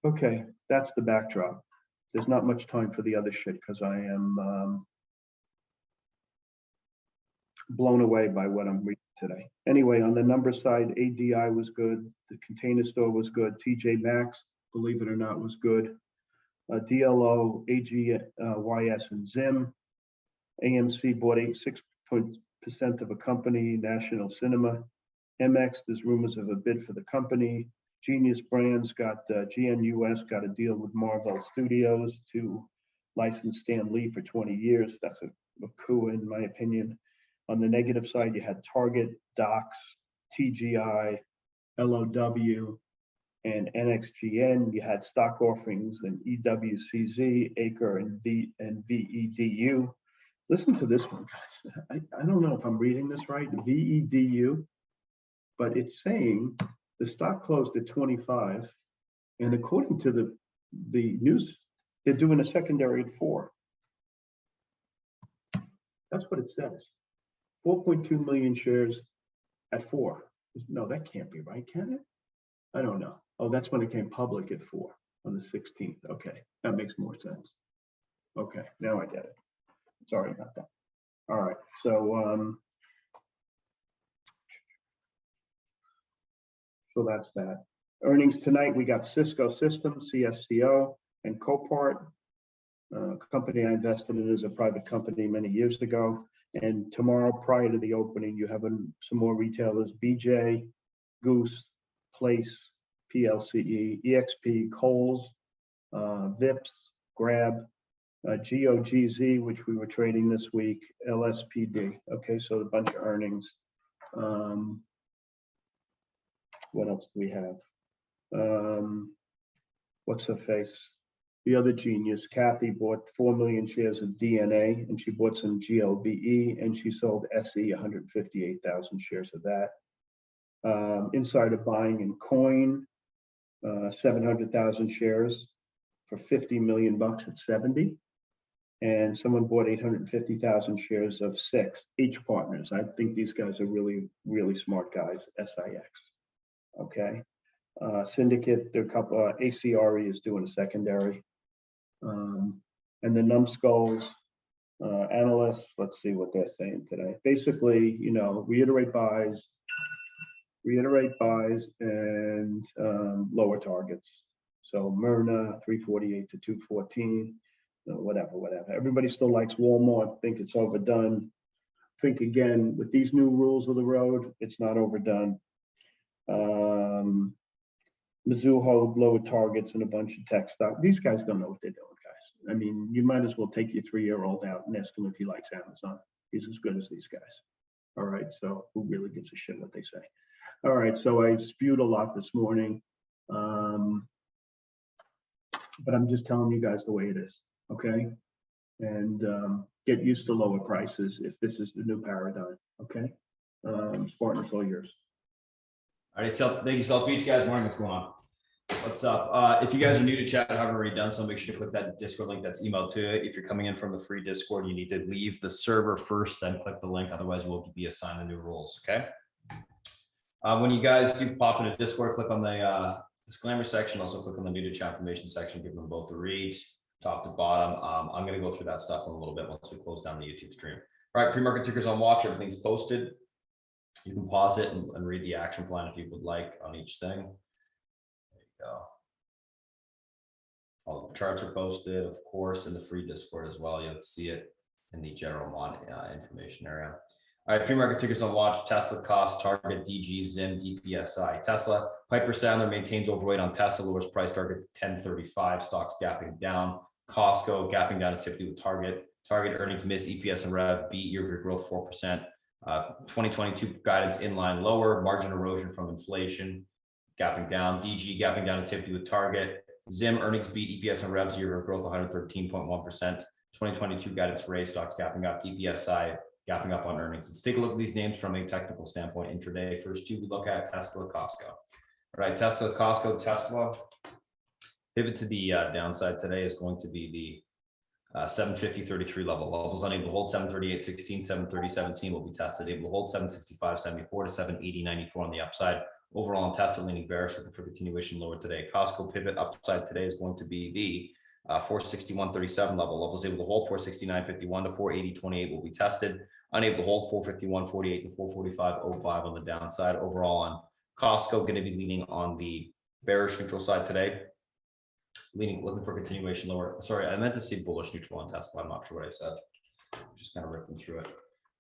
Okay, that's the backdrop. There's not much time for the other shit because I am blown away by what I'm reading today. Anyway, on the number side, ADI was good. The Container Store was good. TJ Maxx, believe it or not, was good. DLO, AGYS, and Zim. AMC bought 6% of a company, National Cinema. MX, there's rumors of a bid for the company. Genius Brands got, GNUS got a deal with Marvel Studios to license Stan Lee for 20 years. That's a coup, in my opinion. On the negative side, you had Target, Docs, TGI, LOW, and NXGN. You had stock offerings in EWCZ, Acre, and VEDU. Listen to this one, guys. I don't know if I'm reading this right, VEDU, but it's saying the stock closed at 25, and according to the news, they're doing a secondary at 4. That's what it says. 4.2 million shares at 4. No, that can't be right, can it? I don't know. Oh, that's when it came public at 4 on the 16th. Okay, that makes more sense. Okay, now I get it. Sorry about that. All right, so that's that. Earnings tonight, we got Cisco Systems, CSCO, and Copart, a company I invested in as a private company many years ago. And tomorrow, prior to the opening, you have some more retailers: BJ, Goose, Place, PLCE, EXP, Kohl's, Vips, Grab, GOGZ, which we were trading this week, LSPD. Okay, so a bunch of earnings. What else do we have? What's her face? The other genius, Kathy, bought 4 million shares of DNA, and she bought some GLBE, and she sold SE 158,000 shares of that. Insider buying in Coin, 700,000 shares for $50 million at 70. And someone bought 850,000 shares of H Partners. I think these guys are really, really smart guys, SIX. Okay. Syndicate, their couple, ACRE is doing a secondary. And the numbskulls, analysts, let's see what they're saying today. Basically, reiterate buys and lower targets. So Myrna, 348 to 214, whatever. Everybody still likes Walmart, think it's overdone. Think again, with these new rules of the road, it's not overdone. Mizuho, lower targets and a bunch of tech stock. These guys don't know what they're doing, guys. I mean, you might as well take your 3-year-old out and ask him if he likes Amazon. He's as good as these guys. All right, so who really gives a shit what they say? All right, so I spewed a lot this morning, but I'm just telling you guys the way it is, okay? And get used to lower prices if this is the new paradigm, okay? Spartan, it's all yours. All right, so thank you, South Beach guys. Morning, what's going on? What's up? If you guys are new to chat, haven't already done so, make sure to click that Discord link that's emailed to it. If you're coming in from the free Discord, you need to leave the server first, then click the link. Otherwise, we'll be assigned the new rules. Okay. When you guys do pop into Discord, click on the disclaimer section. Also click on the new to chat information section, give them both a read, top to bottom. I'm going to go through that stuff in a little bit once we close down the YouTube stream. All right, pre-market tickers on watch. Everything's posted. You can pause it and read the action plan if you would like on each thing. There you go. All the charts are posted, of course, in the free Discord as well. You'll see it in the general mod information area. All right, pre-market tickers on watch: Tesla, Cost, Target, DG, Zim, DPSI. Tesla, Piper Sandler maintains overweight on Tesla, lowers price target to 1035. Stocks gapping down. Costco gapping down at sympathy with Target. Target earnings miss, EPS and rev beat, year-over-year growth 4%. 2022 guidance in line lower, margin erosion from inflation, gapping down. DG gapping down at sympathy with Target. Zim earnings beat, EPS and revs, year-over-year growth 113.1%. 2022 guidance raised, stocks gapping up. DPSI gapping up on earnings. Let's take a look at these names from a technical standpoint intraday. First two, we look at Tesla, Costco. All right, Tesla, Costco. Tesla pivot to the downside today is going to be the 750.33 levels unable to hold. 738.16, 730.17 will be tested. Able to hold 765.74 to 780.94 on the upside. Overall on Tesla leaning bearish, looking for continuation lower today. Costco pivot upside today is going to be the 461.37 levels able to hold. 469.51 to 480.28 will be tested. Unable to hold. 451.48 to 445.05 on the downside. Overall on Costco, going to be leaning on the bearish neutral side today. Looking for continuation lower. Sorry, I meant to say bullish neutral on Tesla. I'm not sure what I said. Just kind of ripping through it.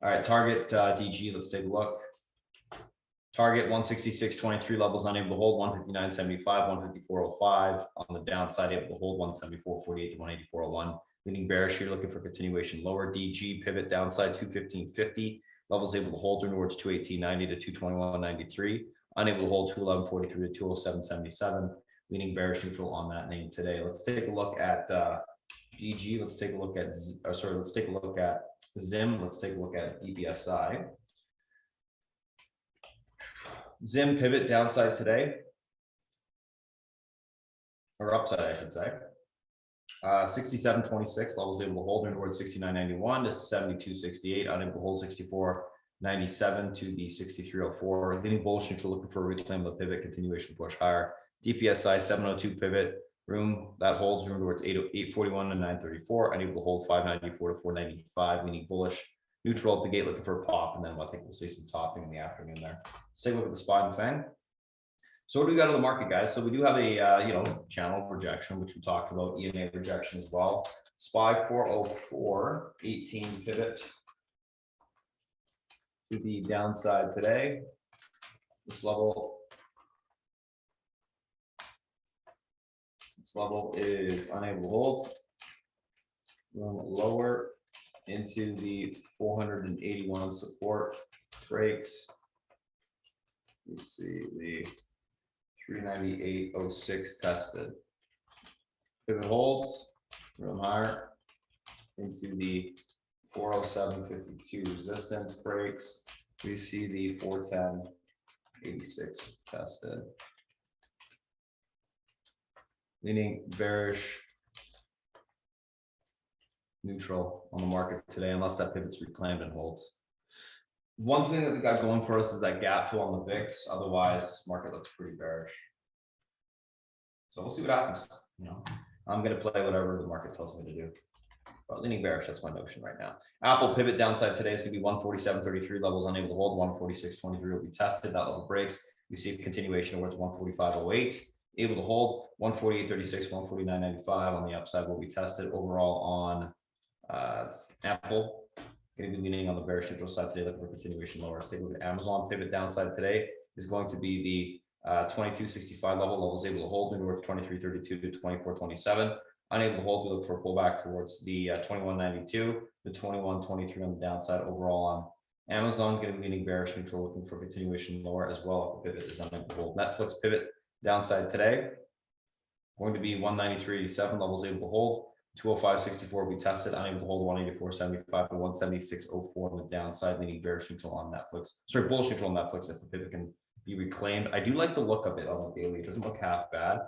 All right, Target DG. Let's take a look. Target 166.23 levels unable to hold. 159.75, 154.05 on the downside. Able to hold 174.48 to 184.01. Leaning bearish here. Looking for continuation lower. DG pivot downside 215.50 levels able to hold towards 218.90 to 221.93. Unable to hold 211.43 to 207.77. Leaning bearish neutral on that name today. Let's take a look at DG. Let's take a look at, let's take a look at Zim. Let's take a look at DPSI. Zim pivot downside today, or upside, I should say. 67.26 levels able to hold towards 69.91 to 72.68. Unable to hold 64.97 to the 63.04. Leaning bullish neutral, looking for a reclaim of the pivot, continuation push higher. DPSI 702 pivot room that holds room towards 841 to 934. Unable to hold 594 to 495. Leaning bullish neutral at the gate, looking for a pop, and then I think we'll see some topping in the afternoon there. Let's take a look at the SPY and FANG. So what do we got on the market, guys? So we do have a channel projection, which we talked about, ENA projection as well. SPY 404.18 pivot to the downside today. This level is unable to hold. Lower into the 481 support, breaks. You see the 398.06 tested. Pivot holds, room higher into the 407.52 resistance, breaks. We see the 410.86 tested. Leaning bearish neutral on the market today, unless that pivot's reclaimed and holds. One thing that we got going for us is that gap fill on the VIX. Otherwise, market looks pretty bearish. So we'll see what happens. I'm going to play whatever the market tells me to do. But leaning bearish, that's my notion right now. Apple pivot downside today is going to be 147.33 levels unable to hold. 146.23 will be tested. That level breaks. We see a continuation towards 145.08. Able to hold 148.36, 149.95 on the upside will be tested. Overall on Apple, going to be leaning on the bearish neutral side today, looking for continuation lower. Let's take a look at Amazon. Pivot downside today is going to be the 22.65 levels able to hold towards 23.32 to 24.27. Unable to hold, we look for a pullback towards the 21.92 to 21.23 on the downside. Overall on Amazon, going to be leaning bearish neutral, looking for continuation lower as well if the pivot is unable to hold. Netflix pivot downside today going to be 193.87 levels able to hold. 205.64 will be tested. Unable to hold. 184.75 to 176.04 on the downside. Leaning bearish neutral on Netflix. Sorry, bullish neutral on Netflix if the pivot can be reclaimed. I do like the look of it on the daily. It doesn't look half bad.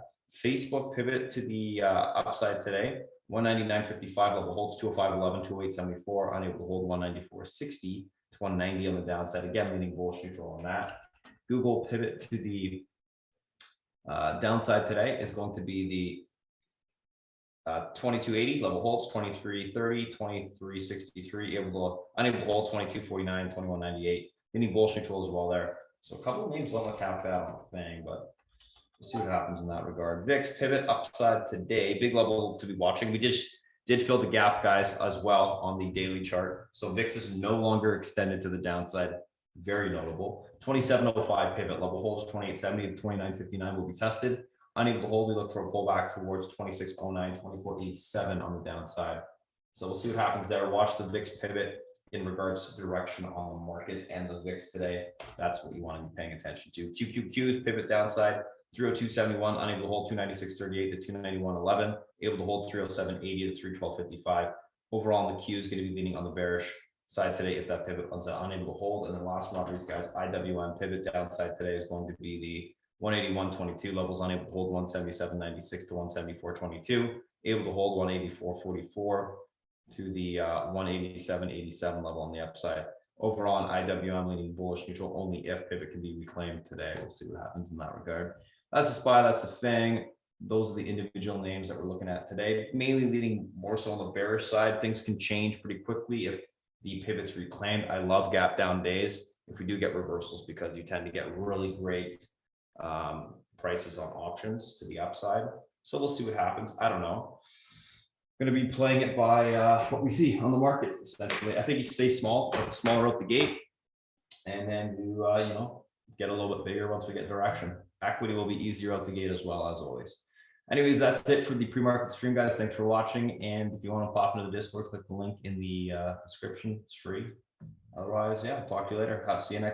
Facebook pivot to the upside today. 199.55 level holds. 205.11 to 208.74. Unable to hold. 194.60 to 190 on the downside. Again, leaning bullish neutral on that. Google pivot to the Downside today is going to be the 2280 level holds, 2330, 2363, unable to hold 2249, 2198. Any bullish neutral as well there. So a couple of names don't look half bad on the thing, but we'll see what happens in that regard. VIX pivot upside today, big level to be watching. We just did fill the gap, guys, as well on the daily chart. So VIX is no longer extended to the downside. Very notable. 2705 pivot level holds, 2870 to 2959 will be tested. Unable to hold, we look for a pullback towards 2609, 2487 on the downside. So we'll see what happens there. Watch the VIX pivot in regards to direction on the market and the VIX today. That's what you want to be paying attention to. QQQs pivot downside, 302.71, unable to hold 296.38 to 291.11, able to hold 307.80 to 312.55. Overall, on the Q is going to be leaning on the bearish side today if that pivot runs out, unable to hold. And then last but not least, guys, IWM pivot downside today is going to be the 181.22 levels, unable to hold 177.96 to 174.22, able to hold 184.44 to the 187.87 level on the upside. Overall, on IWM leaning bullish neutral only if pivot can be reclaimed today. We'll see what happens in that regard. That's a SPY, that's a FANG. Those are the individual names that we're looking at today, mainly leaning more so on the bearish side. Things can change pretty quickly if the pivot's reclaimed. I love gap down days if we do get reversals, because you tend to get really great prices on options to the upside. So we'll see what happens. I don't know. Going to be playing it by what we see on the market, essentially. I think you stay smaller out the gate, and then you get a little bit bigger once we get direction. Equity will be easier out the gate as well, as always. Anyways, that's it for the pre-market stream, guys. Thanks for watching, and if you want to pop into the Discord, click the link in the description. It's free. Otherwise, yeah, talk to you later. See you next